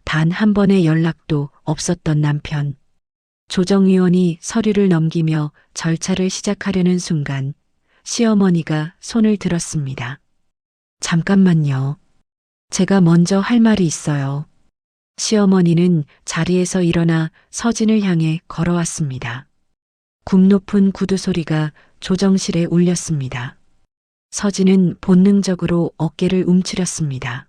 B: 단 한 번의 연락도 없었던 남편. 조정위원이 서류를 넘기며 절차를 시작하려는 순간 시어머니가 손을 들었습니다. 잠깐만요. 제가 먼저 할 말이 있어요. 시어머니는 자리에서 일어나 서진을 향해 걸어왔습니다. 굽 높은 구두 소리가 조정실에 울렸습니다. 서진은 본능적으로 어깨를 움츠렸습니다.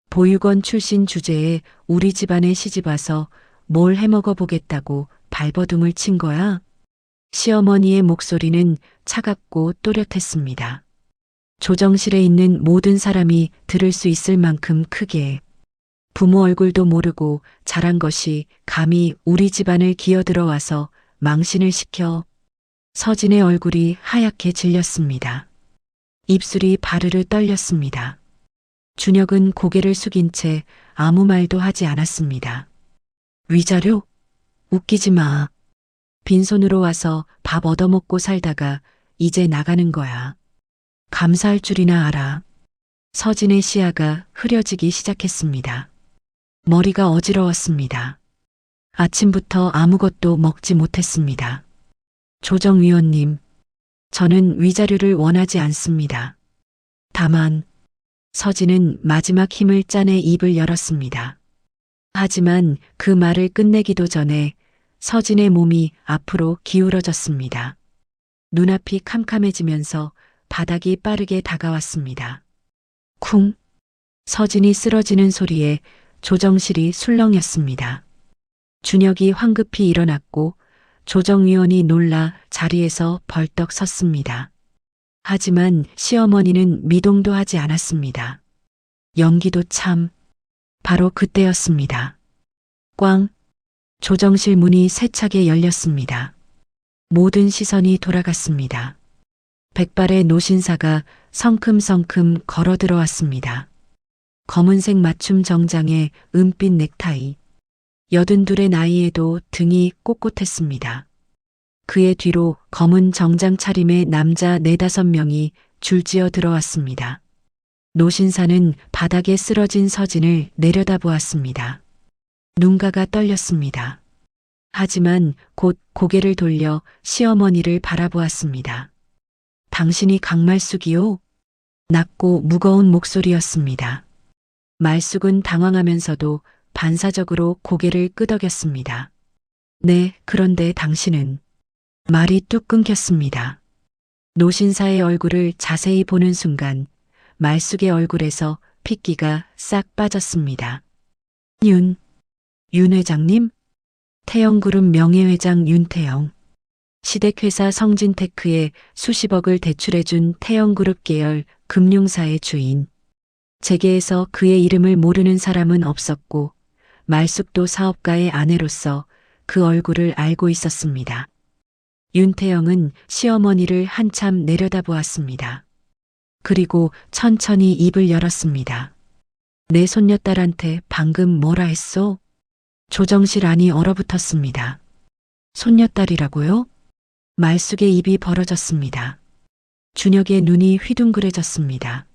B: 보육원 출신 주제에 우리 집안에 시집와서 뭘 해먹어 보겠다고 발버둥을 친 거야? 시어머니의 목소리는 차갑고 또렷했습니다. 조정실에 있는 모든 사람이 들을 수 있을 만큼 크게. 부모 얼굴도 모르고 자란 것이 감히 우리 집안을 기어들어와서 망신을 시켜. 서진의 얼굴이 하얗게 질렸습니다. 입술이 바르르 떨렸습니다. 준혁은 고개를 숙인 채 아무 말도 하지 않았습니다. 위자료? 웃기지 마. 빈손으로 와서 밥 얻어먹고 살다가 이제 나가는 거야. 감사할 줄이나 알아. 서진의 시야가 흐려지기 시작했습니다. 머리가 어지러웠습니다. 아침부터 아무것도 먹지 못했습니다. 조정위원님, 저는 위자료를 원하지 않습니다. 다만, 서진은 마지막 힘을 짜내 입을 열었습니다. 하지만 그 말을 끝내기도 전에 서진의 몸이 앞으로 기울어졌습니다. 눈앞이 캄캄해지면서 바닥이 빠르게 다가왔습니다. 쿵! 서진이 쓰러지는 소리에 조정실이 술렁였습니다. 준혁이 황급히 일어났고 조정위원이 놀라 자리에서 벌떡 섰습니다. 하지만 시어머니는 미동도 하지 않았습니다. 연기도 참. 바로 그때였습니다. 꽝! 조정실 문이 세차게 열렸습니다. 모든 시선이 돌아갔습니다. 백발의 노신사가 성큼성큼 걸어 들어왔습니다. 검은색 맞춤 정장에 은빛 넥타이. 82의 나이에도 등이 꼿꼿했습니다. 그의 뒤로 검은 정장 차림의 남자 4~5명이 줄지어 들어왔습니다. 노신사는 바닥에 쓰러진 서진을 내려다보았습니다. 눈가가 떨렸습니다. 하지만 곧 고개를 돌려 시어머니를 바라보았습니다. 당신이 강말숙이요? 낮고 무거운 목소리였습니다. 말숙은 당황하면서도 반사적으로 고개를 끄덕였습니다. 네, 그런데 당신은... 말이 뚝 끊겼습니다. 노신사의 얼굴을 자세히 보는 순간 말숙의 얼굴에서 핏기가 싹 빠졌습니다. 윤 회장님? 태영그룹 명예회장 윤태영. 시댁회사 성진테크에 수십억을 대출해준 태영그룹 계열 금융사의 주인. 재계에서 그의 이름을 모르는 사람은 없었고 말숙도 사업가의 아내로서 그 얼굴을 알고 있었습니다. 윤태영은 시어머니를 한참 내려다보았습니다. 그리고 천천히 입을 열었습니다. 내 손녀딸한테 방금 뭐라 했소? 조정실 안이 얼어붙었습니다. 손녀딸이라고요? 말숙의 입이 벌어졌습니다. 준혁의 눈이 휘둥그레졌습니다.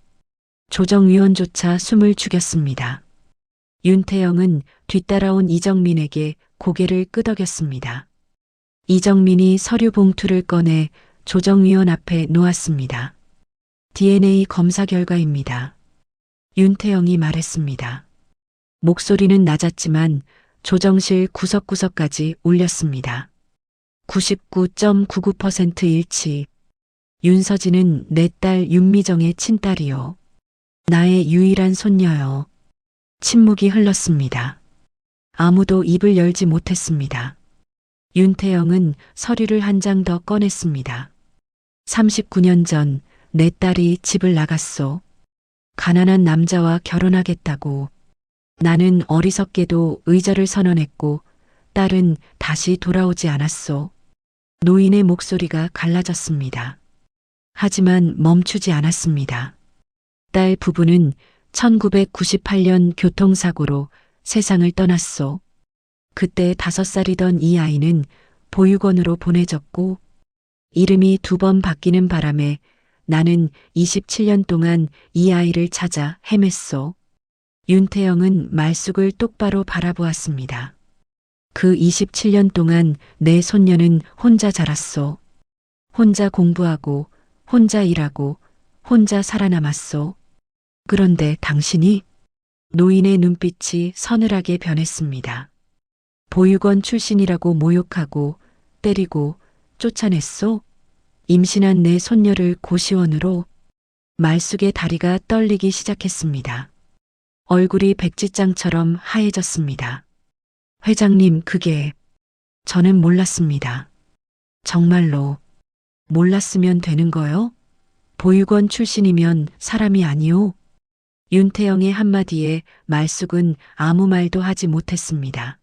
B: 조정위원조차 숨을 죽였습니다. 윤태영은 뒤따라온 이정민에게 고개를 끄덕였습니다. 이정민이 서류 봉투를 꺼내 조정위원 앞에 놓았습니다. DNA 검사 결과입니다. 윤태영이 말했습니다. 목소리는 낮았지만 조정실 구석구석까지 울렸습니다. 99.99% 일치. 윤서진은 내 딸 윤미정의 친딸이요. 나의 유일한 손녀요. 침묵이 흘렀습니다. 아무도 입을 열지 못했습니다. 윤태영은 서류를 한 장 더 꺼냈습니다. 39년 전 내 딸이 집을 나갔소. 가난한 남자와 결혼하겠다고. 나는 어리석게도 의절을 선언했고 딸은 다시 돌아오지 않았소. 노인의 목소리가 갈라졌습니다. 하지만 멈추지 않았습니다. 딸 부부는 1998년 교통사고로 세상을 떠났소. 그때 5살이던 이 아이는 보육원으로 보내졌고 이름이 2번 바뀌는 바람에 나는 27년 동안 이 아이를 찾아 헤맸소. 윤태영은 말숙을 똑바로 바라보았습니다. 그 27년 동안 내 손녀는 혼자 자랐소. 혼자 공부하고 혼자 일하고 혼자 살아남았소. 그런데 당신이... 노인의 눈빛이 서늘하게 변했습니다. 보육원 출신이라고 모욕하고 때리고 쫓아냈소. 임신한 내 손녀를 고시원으로. 말숙의 다리가 떨리기 시작했습니다. 얼굴이 백지장처럼 하얘졌습니다. 회장님, 그게... 저는 몰랐습니다. 정말로 몰랐으면 되는 거요? 보육원 출신이면 사람이 아니오? 윤태영의 한마디에 말숙은 아무 말도 하지 못했습니다.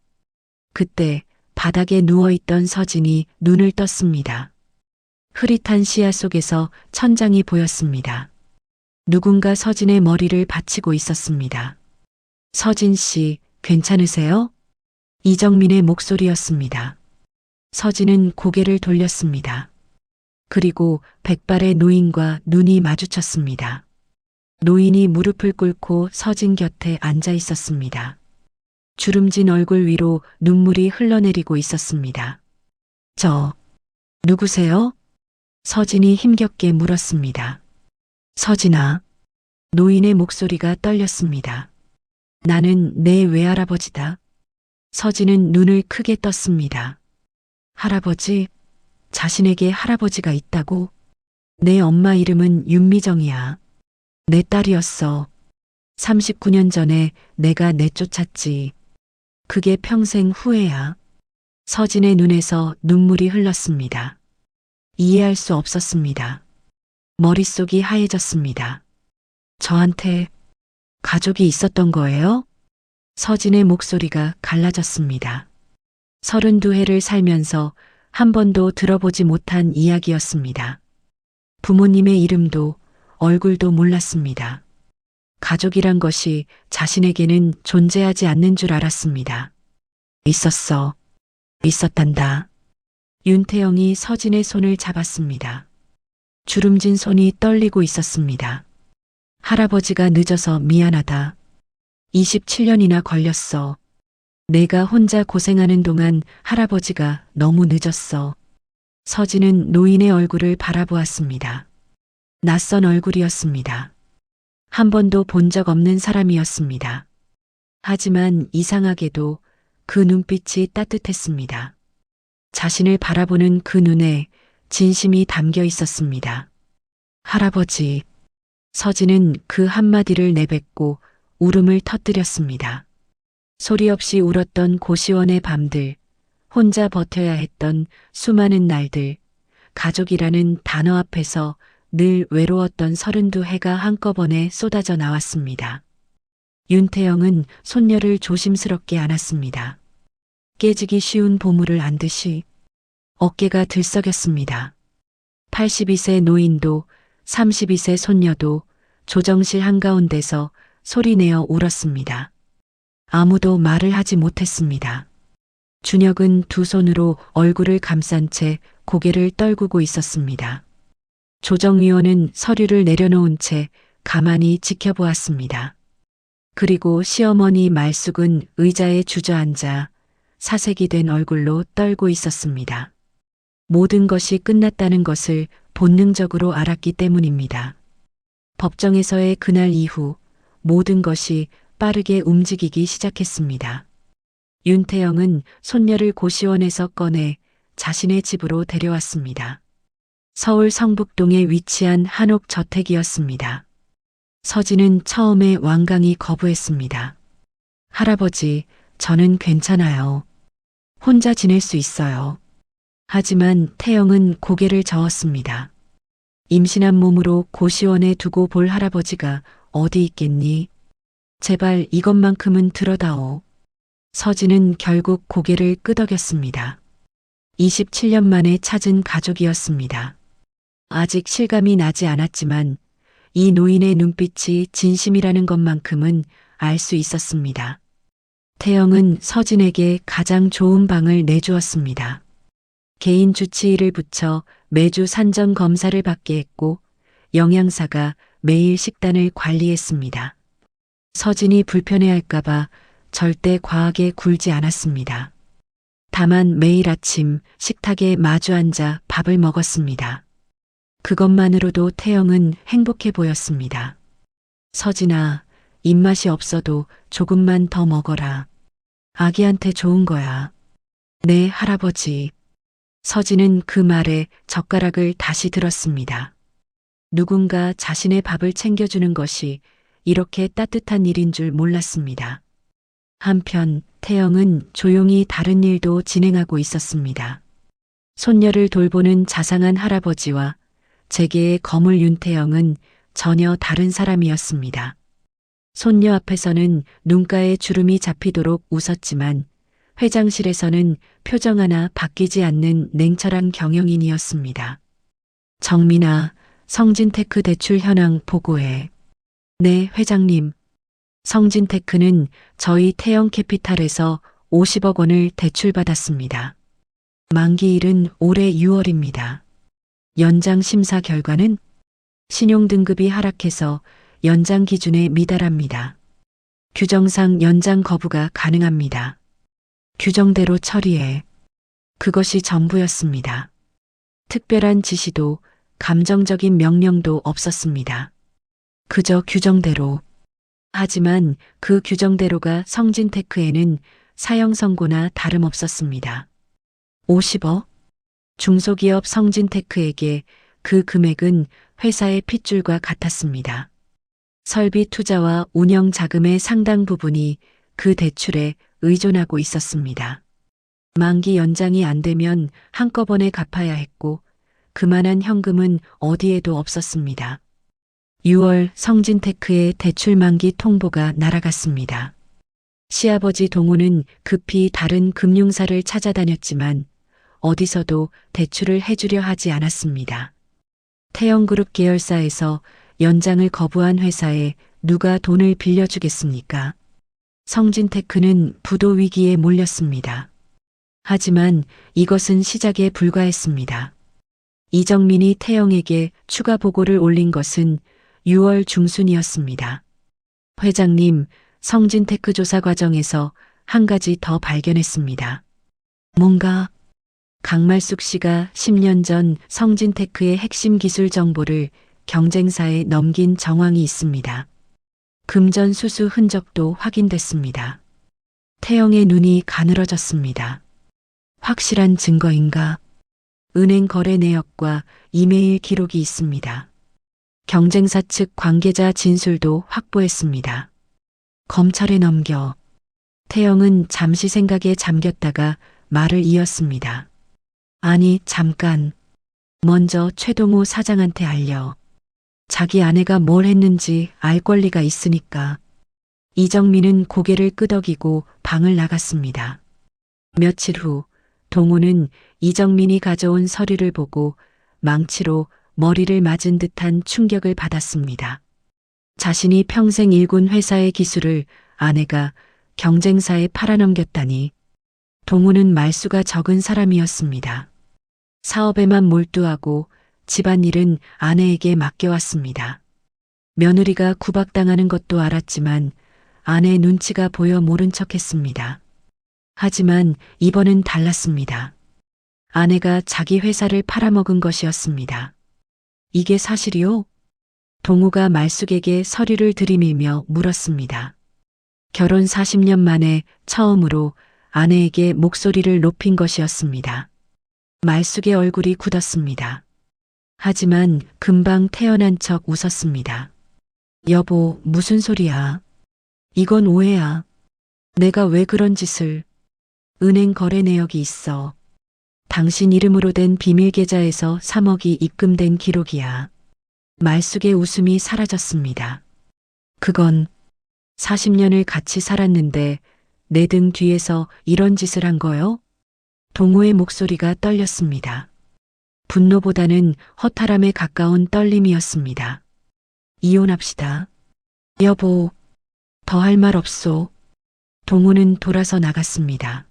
B: 그때 바닥에 누워있던 서진이 눈을 떴습니다. 흐릿한 시야 속에서 천장이 보였습니다. 누군가 서진의 머리를 받치고 있었습니다. 서진 씨, 괜찮으세요? 이정민의 목소리였습니다. 서진은 고개를 돌렸습니다. 그리고 백발의 노인과 눈이 마주쳤습니다. 노인이 무릎을 꿇고 서진 곁에 앉아 있었습니다. 주름진 얼굴 위로 눈물이 흘러내리고 있었습니다. 저, 누구세요? 서진이 힘겹게 물었습니다. 서진아. 노인의 목소리가 떨렸습니다. 나는 내 외할아버지다. 서진은 눈을 크게 떴습니다. 할아버지? 자신에게 할아버지가 있다고? 내 엄마 이름은 윤미정이야. 내 딸이었어. 39년 전에 내가 내쫓았지. 그게 평생 후회야. 서진의 눈에서 눈물이 흘렀습니다. 이해할 수 없었습니다. 머릿속이 하얘졌습니다. 저한테 가족이 있었던 거예요? 서진의 목소리가 갈라졌습니다. 32해를 살면서 한 번도 들어보지 못한 이야기였습니다. 부모님의 이름도 얼굴도 몰랐습니다. 가족이란 것이 자신에게는 존재하지 않는 줄 알았습니다. 있었어. 있었단다. 윤태영이 서진의 손을 잡았습니다. 주름진 손이 떨리고 있었습니다. 할아버지가 늦어서 미안하다. 27년이나 걸렸어. 내가 혼자 고생하는 동안 할아버지가 너무 늦었어. 서진은 노인의 얼굴을 바라보았습니다. 낯선 얼굴이었습니다. 한 번도 본 적 없는 사람이었습니다. 하지만 이상하게도 그 눈빛이 따뜻했습니다. 자신을 바라보는 그 눈에 진심이 담겨 있었습니다. 할아버지. 서진은 그 한마디를 내뱉고 울음을 터뜨렸습니다. 소리 없이 울었던 고시원의 밤들, 혼자 버텨야 했던 수많은 날들, 가족이라는 단어 앞에서 늘 외로웠던 32해가 한꺼번에 쏟아져 나왔습니다. 윤태영은 손녀를 조심스럽게 안았습니다. 깨지기 쉬운 보물을 안듯이 어깨가 들썩였습니다. 82세 노인도 32세 손녀도 조정실 한가운데서 소리내어 울었습니다. 아무도 말을 하지 못했습니다. 준혁은 두 손으로 얼굴을 감싼 채 고개를 떨구고 있었습니다. 조정위원은 서류를 내려놓은 채 가만히 지켜보았습니다. 그리고 시어머니 말숙은 의자에 주저앉아 사색이 된 얼굴로 떨고 있었습니다. 모든 것이 끝났다는 것을 본능적으로 알았기 때문입니다. 법정에서의 그날 이후 모든 것이 빠르게 움직이기 시작했습니다. 윤태영은 손녀를 고시원에서 꺼내 자신의 집으로 데려왔습니다. 서울 성북동에 위치한 한옥 저택이었습니다. 서진은 처음에 완강히 거부했습니다. 할아버지, 저는 괜찮아요. 혼자 지낼 수 있어요. 하지만 태영은 고개를 저었습니다. 임신한 몸으로 고시원에 두고 볼 할아버지가 어디 있겠니? 제발 이것만큼은 들어다오. 서진은 결국 고개를 끄덕였습니다. 27년 만에 찾은 가족이었습니다. 아직 실감이 나지 않았지만 이 노인의 눈빛이 진심이라는 것만큼은 알 수 있었습니다. 태영은 서진에게 가장 좋은 방을 내주었습니다. 개인 주치의를 붙여 매주 산전 검사를 받게 했고 영양사가 매일 식단을 관리했습니다. 서진이 불편해할까봐 절대 과하게 굴지 않았습니다. 다만 매일 아침 식탁에 마주 앉아 밥을 먹었습니다. 그것만으로도 태영은 행복해 보였습니다. 서진아, 입맛이 없어도 조금만 더 먹어라. 아기한테 좋은 거야. 네, 할아버지. 서진은 그 말에 젓가락을 다시 들었습니다. 누군가 자신의 밥을 챙겨주는 것이 이렇게 따뜻한 일인 줄 몰랐습니다. 한편 태영은 조용히 다른 일도 진행하고 있었습니다. 손녀를 돌보는 자상한 할아버지와 재계의 거물 윤태영은 전혀 다른 사람이었습니다. 손녀 앞에서는 눈가에 주름이 잡히도록 웃었지만 회장실에서는 표정 하나 바뀌지 않는 냉철한 경영인이었습니다. 정민아, 성진테크 대출 현황 보고해. 네, 회장님. 성진테크는 저희 태영캐피탈에서 50억 원을 대출받았습니다. 만기일은 올해 6월입니다. 연장 심사 결과는 신용등급이 하락해서 연장 기준에 미달합니다. 규정상 연장 거부가 가능합니다. 규정대로 처리해. 그것이 전부였습니다. 특별한 지시도 감정적인 명령도 없었습니다. 그저 규정대로. 하지만 그 규정대로가 성진테크에는 사형 선고나 다름없었습니다. 50억? 중소기업 성진테크에게 그 금액은 회사의 핏줄과 같았습니다. 설비 투자와 운영 자금의 상당 부분이 그 대출에 의존하고 있었습니다. 만기 연장이 안 되면 한꺼번에 갚아야 했고 그만한 현금은 어디에도 없었습니다. 6월 성진테크의 대출 만기 통보가 날아갔습니다. 시아버지 동호는 급히 다른 금융사를 찾아다녔지만 어디서도 대출을 해주려 하지 않았습니다. 태영그룹 계열사에서 연장을 거부한 회사에 누가 돈을 빌려주겠습니까? 성진테크는 부도 위기에 몰렸습니다. 하지만 이것은 시작에 불과했습니다. 이정민이 태영에게 추가 보고를 올린 것은 6월 중순이었습니다. 회장님, 성진테크 조사 과정에서 한 가지 더 발견했습니다. 뭔가? 강말숙 씨가 10년 전 성진테크의 핵심 기술 정보를 경쟁사에 넘긴 정황이 있습니다. 금전 수수 흔적도 확인됐습니다. 태영의 눈이 가늘어졌습니다. 확실한 증거인가? 은행 거래 내역과 이메일 기록이 있습니다. 경쟁사 측 관계자 진술도 확보했습니다. 검찰에 넘겨. 태영은 잠시 생각에 잠겼다가 말을 이었습니다. 아니, 잠깐. 먼저 최동호 사장한테 알려. 자기 아내가 뭘 했는지 알 권리가 있으니까. 이정민은 고개를 끄덕이고 방을 나갔습니다. 며칠 후 동호는 이정민이 가져온 서류를 보고 망치로 머리를 맞은 듯한 충격을 받았습니다. 자신이 평생 일군 회사의 기술을 아내가 경쟁사에 팔아넘겼다니. 동호는 말수가 적은 사람이었습니다. 사업에만 몰두하고 집안일은 아내에게 맡겨왔습니다. 며느리가 구박당하는 것도 알았지만 아내의 눈치가 보여 모른 척했습니다. 하지만 이번은 달랐습니다. 아내가 자기 회사를 팔아먹은 것이었습니다. 이게 사실이요? 동우가 말숙에게 서류를 들이밀며 물었습니다. 결혼 40년 만에 처음으로 아내에게 목소리를 높인 것이었습니다. 말숙의 얼굴이 굳었습니다. 하지만 금방 태어난 척 웃었습니다. 여보, 무슨 소리야? 이건 오해야. 내가 왜 그런 짓을... 은행 거래 내역이 있어. 당신 이름으로 된 비밀 계좌에서 3억이 입금된 기록이야. 말숙의 웃음이 사라졌습니다. 그건 40년을 같이 살았는데 내 등 뒤에서 이런 짓을 한 거요? 동호의 목소리가 떨렸습니다. 분노보다는 허탈함에 가까운 떨림이었습니다. 이혼합시다. 여보, 더 할 말 없소. 동호는 돌아서 나갔습니다.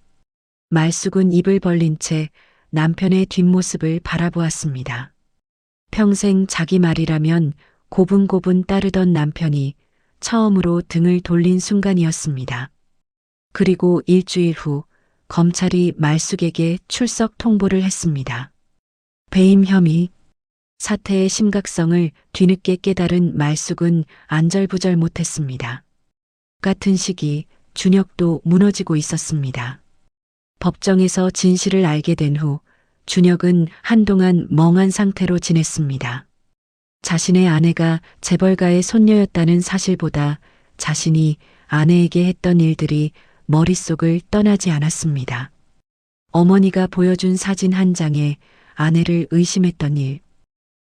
B: 말숙은 입을 벌린 채 남편의 뒷모습을 바라보았습니다. 평생 자기 말이라면 고분고분 따르던 남편이 처음으로 등을 돌린 순간이었습니다. 그리고 일주일 후 검찰이 말숙에게 출석 통보를 했습니다. 배임 혐의. 사태의 심각성을 뒤늦게 깨달은 말숙은 안절부절 못했습니다. 같은 시기 준혁도 무너지고 있었습니다. 법정에서 진실을 알게 된 후 준혁은 한동안 멍한 상태로 지냈습니다. 자신의 아내가 재벌가의 손녀였다는 사실보다 자신이 아내에게 했던 일들이 머릿속을 떠나지 않았습니다. 어머니가 보여준 사진 한 장에 아내를 의심했던 일,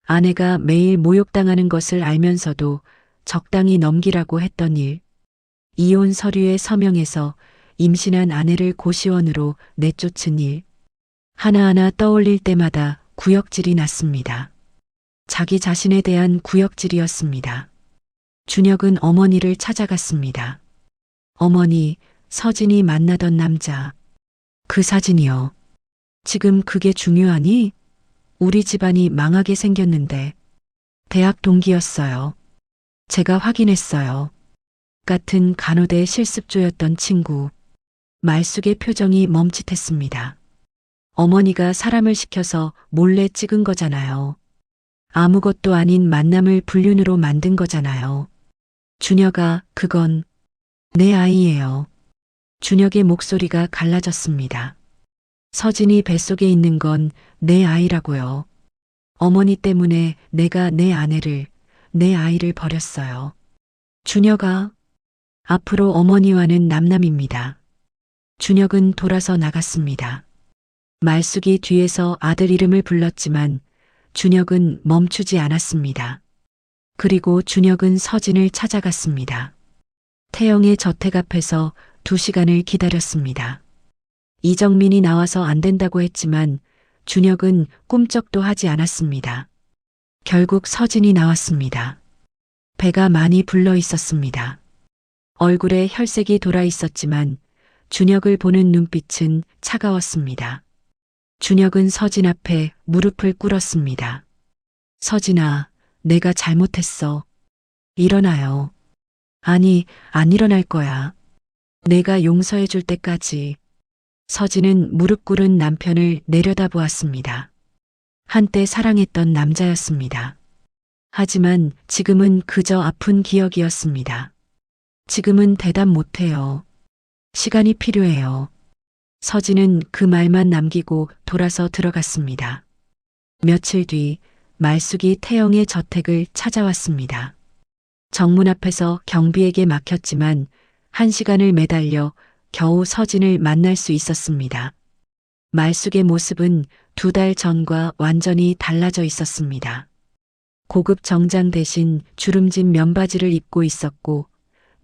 B: 아내가 매일 모욕당하는 것을 알면서도 적당히 넘기라고 했던 일, 이혼 서류에 서명해서 임신한 아내를 고시원으로 내쫓은 일, 하나하나 떠올릴 때마다 구역질이 났습니다. 자기 자신에 대한 구역질이었습니다. 준혁은 어머니를 찾아갔습니다. 어머니, 서진이 만나던 남자. 그 사진이요. 지금 그게 중요하니? 우리 집안이 망하게 생겼는데. 대학 동기였어요. 제가 확인했어요. 같은 간호대 실습조였던 친구. 말숙의 표정이 멈칫했습니다. 어머니가 사람을 시켜서 몰래 찍은 거잖아요. 아무것도 아닌 만남을 불륜으로 만든 거잖아요. 준혁아, 그건 내 아이예요. 준혁의 목소리가 갈라졌습니다. 서진이 뱃속에 있는 건 내 아이라고요. 어머니 때문에 내가 내 아내를, 내 아이를 버렸어요. 준혁아, 앞으로 어머니와는 남남입니다. 준혁은 돌아서 나갔습니다. 말숙이 뒤에서 아들 이름을 불렀지만 준혁은 멈추지 않았습니다. 그리고 준혁은 서진을 찾아갔습니다. 태영의 저택 앞에서 2시간을 기다렸습니다. 이정민이 나와서 안 된다고 했지만 준혁은 꿈쩍도 하지 않았습니다. 결국 서진이 나왔습니다. 배가 많이 불러 있었습니다. 얼굴에 혈색이 돌아 있었지만 준혁을 보는 눈빛은 차가웠습니다. 준혁은 서진 앞에 무릎을 꿇었습니다. 서진아, 내가 잘못했어. 일어나요. 아니, 안 일어날 거야. 내가 용서해 줄 때까지. 서진은 무릎 꿇은 남편을 내려다보았습니다. 한때 사랑했던 남자였습니다. 하지만 지금은 그저 아픈 기억이었습니다. 지금은 대답 못해요. 시간이 필요해요. 서진은 그 말만 남기고 돌아서 들어갔습니다. 며칠 뒤 말숙이 태영의 저택을 찾아왔습니다. 정문 앞에서 경비에게 막혔지만 1시간을 매달려 겨우 서진을 만날 수 있었습니다. 말숙의 모습은 2달 전과 완전히 달라져 있었습니다. 고급 정장 대신 주름진 면바지를 입고 있었고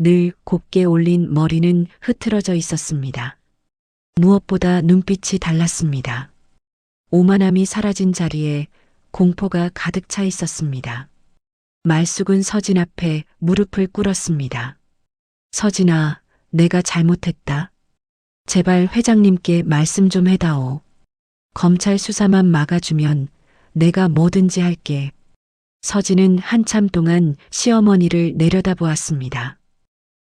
B: 늘 곱게 올린 머리는 흐트러져 있었습니다. 무엇보다 눈빛이 달랐습니다. 오만함이 사라진 자리에 공포가 가득 차 있었습니다. 말숙은 서진 앞에 무릎을 꿇었습니다. 서진아, 내가 잘못했다. 제발 회장님께 말씀 좀 해다오. 검찰 수사만 막아주면 내가 뭐든지 할게. 서진은 한참 동안 시어머니를 내려다보았습니다.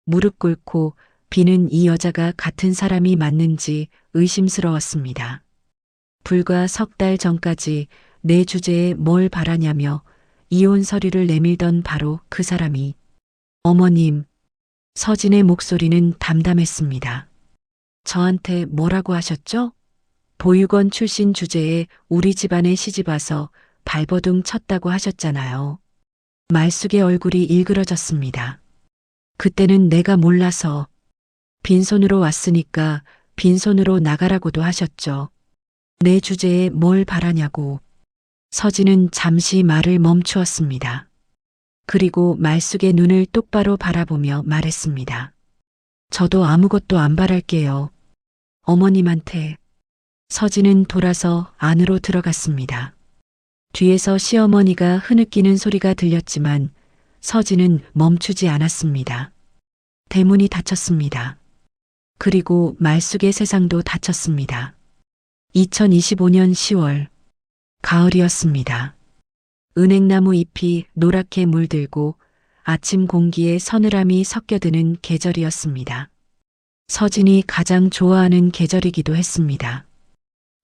B: 무릎 꿇고 비는 이 여자가 같은 사람이 맞는지 의심스러웠습니다. 불과 3달 전까지 내 주제에 뭘 바라냐며 이혼 서류를 내밀던 바로 그 사람이. 어머님, 서진의 목소리는 담담했습니다. 저한테 뭐라고 하셨죠? 보육원 출신 주제에 우리 집안에 시집와서 발버둥 쳤다고 하셨잖아요. 말숙의 얼굴이 일그러졌습니다. 그때는 내가 몰라서 빈손으로 왔으니까 빈손으로 나가라고도 하셨죠. 내 주제에 뭘 바라냐고. 서진은 잠시 말을 멈추었습니다. 그리고 말숙의 눈을 똑바로 바라보며 말했습니다. 저도 아무것도 안 바랄게요. 어머님한테. 서진은 돌아서 안으로 들어갔습니다. 뒤에서 시어머니가 흐느끼는 소리가 들렸지만 서진은 멈추지 않았습니다. 대문이 닫혔습니다. 그리고 말숙의 세상도 닫혔습니다. 2025년 10월 가을이었습니다. 은행나무 잎이 노랗게 물들고 아침 공기에 서늘함이 섞여드는 계절이었습니다. 서진이 가장 좋아하는 계절이기도 했습니다.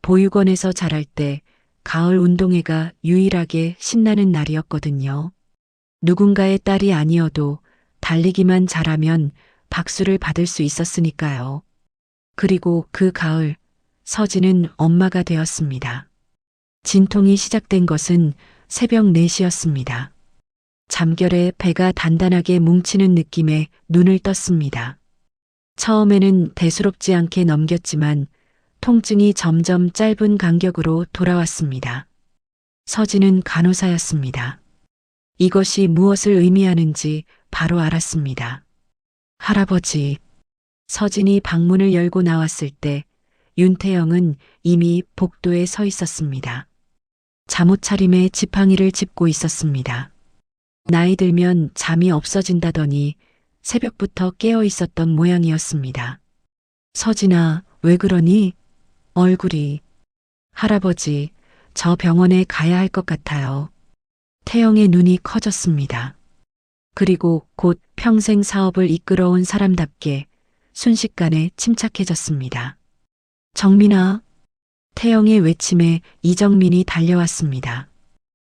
B: 보육원에서 자랄 때 가을 운동회가 유일하게 신나는 날이었거든요. 누군가의 딸이 아니어도 달리기만 잘하면 박수를 받을 수 있었으니까요. 그리고 그 가을, 서진은 엄마가 되었습니다. 진통이 시작된 것은 새벽 4시였습니다. 잠결에 배가 단단하게 뭉치는 느낌에 눈을 떴습니다. 처음에는 대수롭지 않게 넘겼지만 통증이 점점 짧은 간격으로 돌아왔습니다. 서진은 간호사였습니다. 이것이 무엇을 의미하는지 바로 알았습니다. 할아버지. 서진이 방문을 열고 나왔을 때 윤태영은 이미 복도에 서 있었습니다. 잠옷차림에 지팡이를 짚고 있었습니다. 나이 들면 잠이 없어진다더니 새벽부터 깨어 있었던 모양이었습니다. 서진아, 왜 그러니? 얼굴이. 할아버지, 저 병원에 가야 할 것 같아요. 태영의 눈이 커졌습니다. 그리고 곧 평생 사업을 이끌어온 사람답게 순식간에 침착해졌습니다. 정민아. 태영의 외침에 이정민이 달려왔습니다.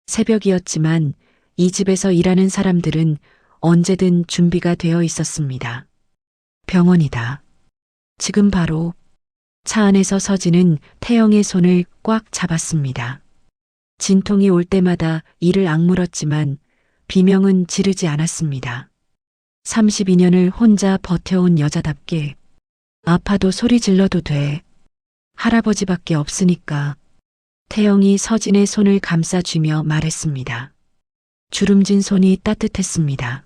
B: 새벽이었지만 이 집에서 일하는 사람들은 언제든 준비가 되어 있었습니다. 병원이다. 지금 바로. 차 안에서 서진은 태영의 손을 꽉 잡았습니다. 진통이 올 때마다 이를 악물었지만 비명은 지르지 않았습니다. 32년을 혼자 버텨온 여자답게. 아파도 소리 질러도 돼. 할아버지밖에 없으니까. 태영이 서진의 손을 감싸쥐며 말했습니다. 주름진 손이 따뜻했습니다.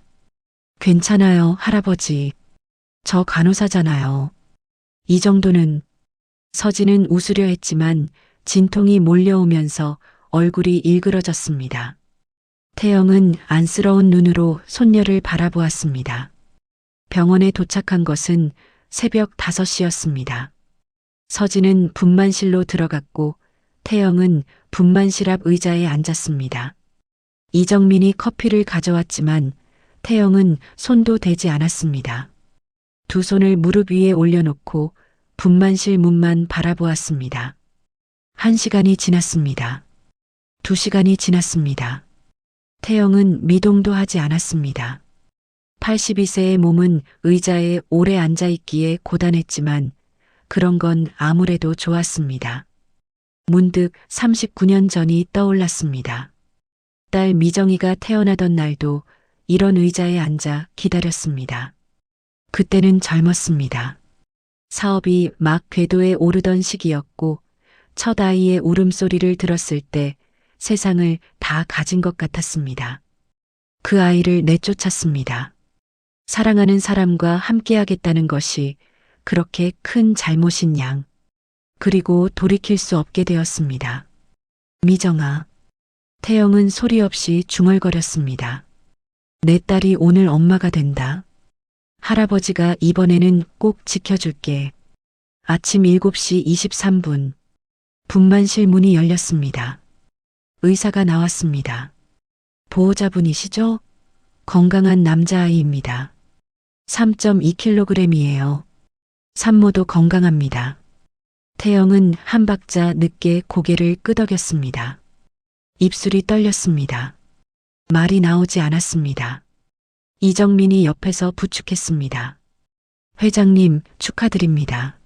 B: 괜찮아요, 할아버지. 저 간호사잖아요. 이 정도는. 서진은 웃으려 했지만 진통이 몰려오면서 얼굴이 일그러졌습니다. 태영은 안쓰러운 눈으로 손녀를 바라보았습니다. 병원에 도착한 것은 새벽 5시였습니다. 서진은 분만실로 들어갔고 태영은 분만실 앞 의자에 앉았습니다. 이정민이 커피를 가져왔지만 태영은 손도 대지 않았습니다. 두 손을 무릎 위에 올려놓고 분만실 문만 바라보았습니다. 1시간이 지났습니다. 2시간이 지났습니다. 태영은 미동도 하지 않았습니다. 82세의 몸은 의자에 오래 앉아있기에 고단했지만 그런 건 아무래도 좋았습니다. 문득 39년 전이 떠올랐습니다. 딸 미정이가 태어나던 날도 이런 의자에 앉아 기다렸습니다. 그때는 젊었습니다. 사업이 막 궤도에 오르던 시기였고 첫 아이의 울음소리를 들었을 때 세상을 다 가진 것 같았습니다. 그 아이를 내쫓았습니다. 사랑하는 사람과 함께하겠다는 것이 그렇게 큰 잘못인 양. 그리고 돌이킬 수 없게 되었습니다. 미정아. 태영은 소리 없이 중얼거렸습니다. 내 딸이 오늘 엄마가 된다. 할아버지가 이번에는 꼭 지켜줄게. 아침 7시 23분. 분만실 문이 열렸습니다. 의사가 나왔습니다. 보호자분이시죠? 건강한 남자아이입니다. 3.2kg이에요. 산모도 건강합니다. 태영은 한 박자 늦게 고개를 끄덕였습니다. 입술이 떨렸습니다. 말이 나오지 않았습니다. 이정민이 옆에서 부축했습니다. 회장님, 축하드립니다.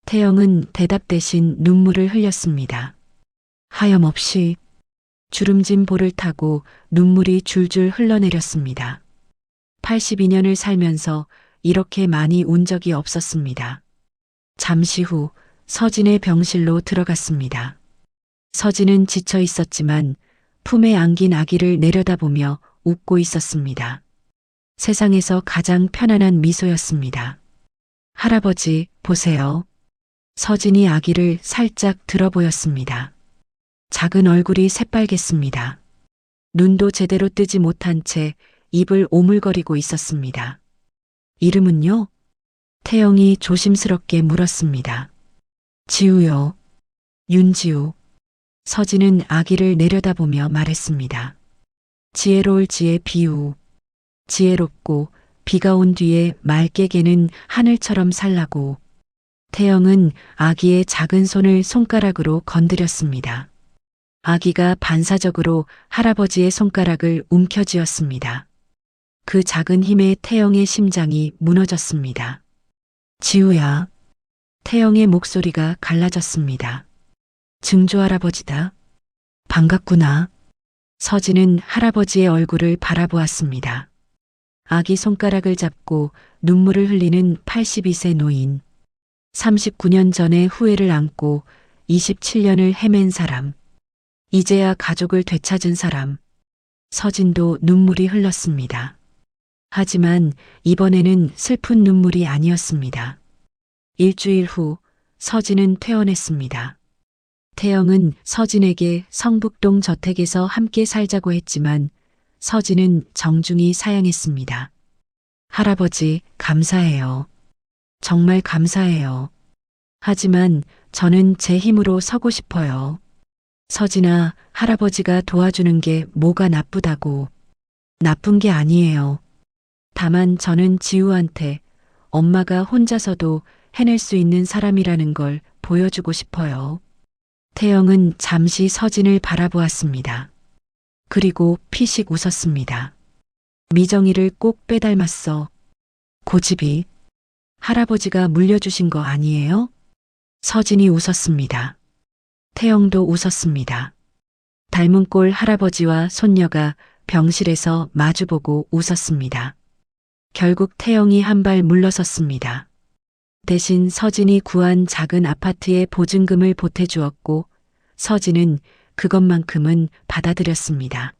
B: 태영은 대답 대신 눈물을 흘렸습니다. 하염없이 주름진 볼을 타고 눈물이 줄줄 흘러내렸습니다. 82년을 살면서 이렇게 많이 운 적이 없었습니다. 잠시 후 서진의 병실로 들어갔습니다. 서진은 지쳐 있었지만 품에 안긴 아기를 내려다보며 웃고 있었습니다. 세상에서 가장 편안한 미소였습니다. 할아버지, 보세요. 서진이 아기를 살짝 들어보였습니다. 작은 얼굴이 새빨갰습니다. 눈도 제대로 뜨지 못한 채 입을 오물거리고 있었습니다. 이름은요? 태영이 조심스럽게 물었습니다. 지우요. 윤지우. 서진은 아기를 내려다보며 말했습니다. 지혜로울 지혜 비우. 지혜롭고 비가 온 뒤에 맑게 개는 하늘처럼 살라고. 태영은 아기의 작은 손을 손가락으로 건드렸습니다. 아기가 반사적으로 할아버지의 손가락을 움켜쥐었습니다. 그 작은 힘에 태영의 심장이 무너졌습니다. 지우야. 태영의 목소리가 갈라졌습니다. 증조할아버지다. 반갑구나. 서진은 할아버지의 얼굴을 바라보았습니다. 아기 손가락을 잡고 눈물을 흘리는 82세 노인. 39년 전의 후회를 안고 27년을 헤맨 사람. 이제야 가족을 되찾은 사람. 서진도 눈물이 흘렀습니다. 하지만 이번에는 슬픈 눈물이 아니었습니다. 일주일 후 서진은 퇴원했습니다. 태영은 서진에게 성북동 저택에서 함께 살자고 했지만 서진은 정중히 사양했습니다. 할아버지, 감사해요. 정말 감사해요. 하지만 저는 제 힘으로 서고 싶어요. 서진아, 할아버지가 도와주는 게 뭐가 나쁘다고. 나쁜 게 아니에요. 다만 저는 지우한테 엄마가 혼자서도 해낼 수 있는 사람이라는 걸 보여주고 싶어요. 태영은 잠시 서진을 바라보았습니다. 그리고 피식 웃었습니다. 미정이를 꼭 빼닮았어. 고집이. 할아버지가 물려주신 거 아니에요? 서진이 웃었습니다. 태영도 웃었습니다. 닮은 꼴 할아버지와 손녀가 병실에서 마주보고 웃었습니다. 결국 태영이 한 발 물러섰습니다. 대신 서진이 구한 작은 아파트의 보증금을 보태주었고 서진은 그것만큼은 받아들였습니다.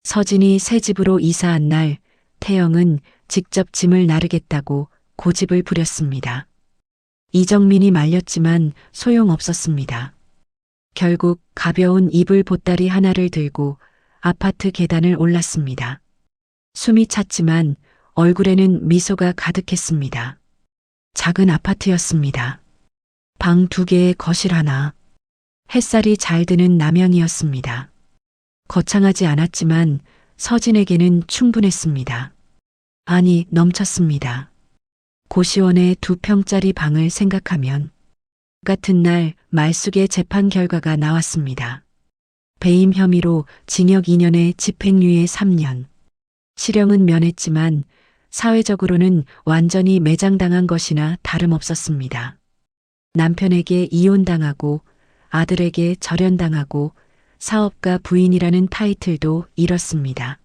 B: 서진이 새 집으로 이사한 날 태영은 직접 짐을 나르겠다고 고집을 부렸습니다. 이정민이 말렸지만 소용없었습니다. 결국 가벼운 이불 보따리 하나를 들고 아파트 계단을 올랐습니다. 숨이 찼지만 얼굴에는 미소가 가득했습니다. 작은 아파트였습니다. 방 2개에 거실 하나. 햇살이 잘 드는 남향이었습니다. 거창하지 않았지만 서진에게는 충분했습니다. 아니, 넘쳤습니다. 고시원의 2평짜리 방을 생각하면 같은 날 말숙의 재판 결과가 나왔습니다. 배임 혐의로 징역 2년에 집행유예 3년. 실형은 면했지만 사회적으로는 완전히 매장당한 것이나 다름없었습니다. 남편에게 이혼당하고 아들에게 절연당하고 사업가 부인이라는 타이틀도 잃었습니다.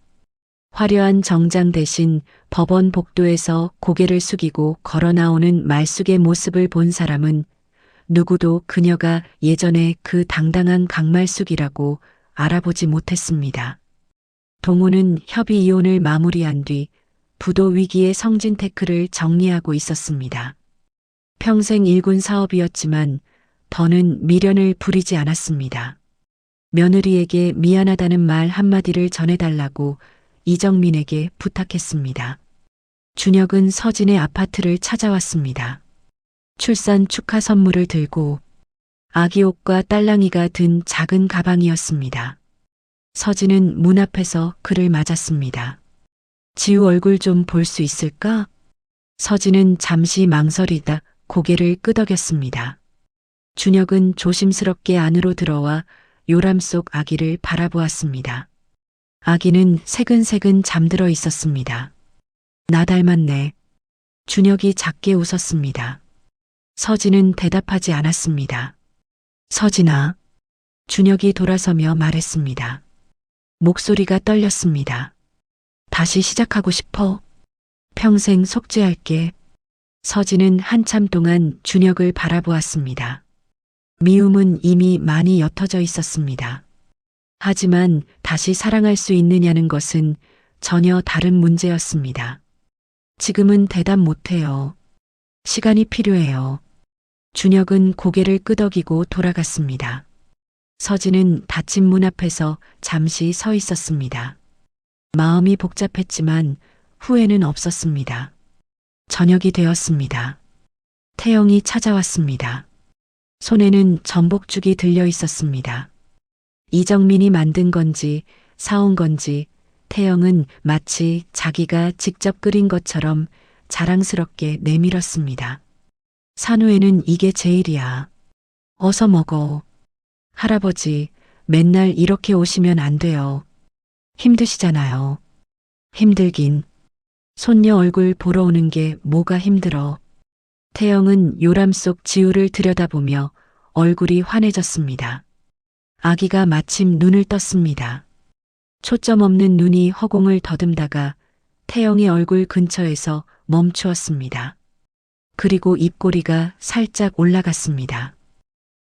B: 화려한 정장 대신 법원 복도에서 고개를 숙이고 걸어 나오는 말숙의 모습을 본 사람은 누구도 그녀가 예전에 그 당당한 강말숙이라고 알아보지 못했습니다. 동호는 협의 이혼을 마무리한 뒤 부도 위기의 성진테크를 정리하고 있었습니다. 평생 일군 사업이었지만 더는 미련을 부리지 않았습니다. 며느리에게 미안하다는 말 한마디를 전해달라고 이정민에게 부탁했습니다. 준혁은 서진의 아파트를 찾아왔습니다. 출산 축하 선물을 들고 아기 옷과 딸랑이가 든 작은 가방이었습니다. 서진은 문 앞에서 그를 맞았습니다. 지우 얼굴 좀 볼 수 있을까? 서진은 잠시 망설이다 고개를 끄덕였습니다. 준혁은 조심스럽게 안으로 들어와 요람 속 아기를 바라보았습니다. 아기는 새근새근 잠들어 있었습니다. 나 닮았네. 준혁이 작게 웃었습니다. 서진은 대답하지 않았습니다. 서진아. 준혁이 돌아서며 말했습니다. 목소리가 떨렸습니다. 다시 시작하고 싶어. 평생 속죄할게. 서진은 한참 동안 준혁을 바라보았습니다. 미움은 이미 많이 옅어져 있었습니다. 하지만 다시 사랑할 수 있느냐는 것은 전혀 다른 문제였습니다. 지금은 대답 못해요. 시간이 필요해요. 준혁은 고개를 끄덕이고 돌아갔습니다. 서진은 닫힌 문 앞에서 잠시 서 있었습니다. 마음이 복잡했지만 후회는 없었습니다. 저녁이 되었습니다. 태영이 찾아왔습니다. 손에는 전복죽이 들려 있었습니다. 이정민이 만든 건지 사온 건지 태영은 마치 자기가 직접 끓인 것처럼 자랑스럽게 내밀었습니다. 산후에는 이게 제일이야. 어서 먹어. 할아버지, 맨날 이렇게 오시면 안 돼요. 힘드시잖아요. 힘들긴. 손녀 얼굴 보러 오는 게 뭐가 힘들어. 태영은 요람 속 지우를 들여다보며 얼굴이 환해졌습니다. 아기가 마침 눈을 떴습니다. 초점 없는 눈이 허공을 더듬다가 태영의 얼굴 근처에서 멈추었습니다. 그리고 입꼬리가 살짝 올라갔습니다.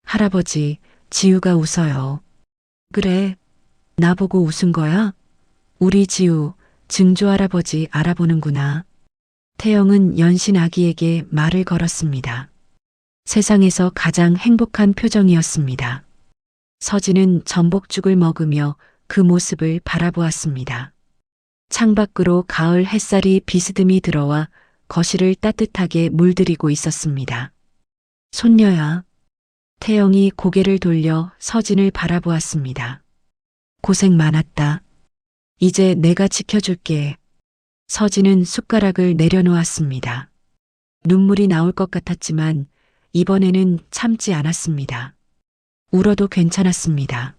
B: 할아버지, 지우가 웃어요. 그래, 나보고 웃은 거야? 우리 지우, 증조 할아버지 알아보는구나. 태영은 연신 아기에게 말을 걸었습니다. 세상에서 가장 행복한 표정이었습니다. 서진은 전복죽을 먹으며 그 모습을 바라보았습니다. 창밖으로 가을 햇살이 비스듬히 들어와 거실을 따뜻하게 물들이고 있었습니다. 손녀야. 태영이 고개를 돌려 서진을 바라보았습니다. 고생 많았다. 이제 내가 지켜줄게. 서진은 숟가락을 내려놓았습니다. 눈물이 나올 것 같았지만 이번에는 참지 않았습니다. 울어도 괜찮았습니다.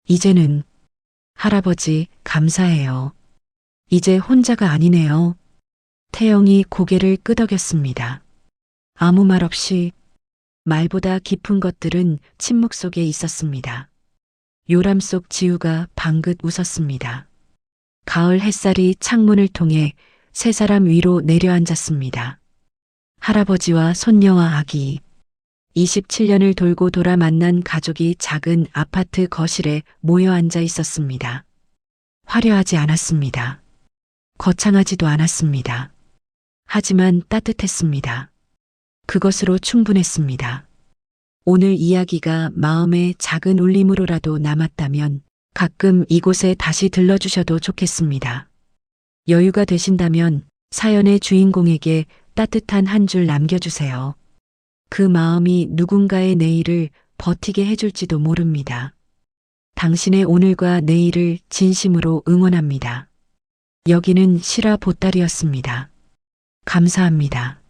B: 이제는 할아버지 감사해요. 이제 혼자가 아니네요. 태영이 고개를 끄덕였습니다. 아무 말 없이 말보다 깊은 것들은 침묵 속에 있었습니다. 요람 속 지우가 방긋 웃었습니다. 가을 햇살이 창문을 통해 세 사람 위로 내려앉았습니다. 할아버지와 손녀와 아기. 27년을 돌고 돌아 만난 가족이 작은 아파트 거실에 모여 앉아 있었습니다. 화려하지 않았습니다. 거창하지도 않았습니다. 하지만 따뜻했습니다. 그것으로 충분했습니다. 오늘 이야기가 마음의 작은 울림으로라도 남았다면 가끔 이곳에 다시 들러주셔도 좋겠습니다. 여유가 되신다면 사연의 주인공에게 따뜻한 한 줄 남겨주세요. 그 마음이 누군가의 내일을 버티게 해줄지도 모릅니다. 당신의 오늘과 내일을 진심으로 응원합니다. 여기는 실화 보따리였습니다. 감사합니다.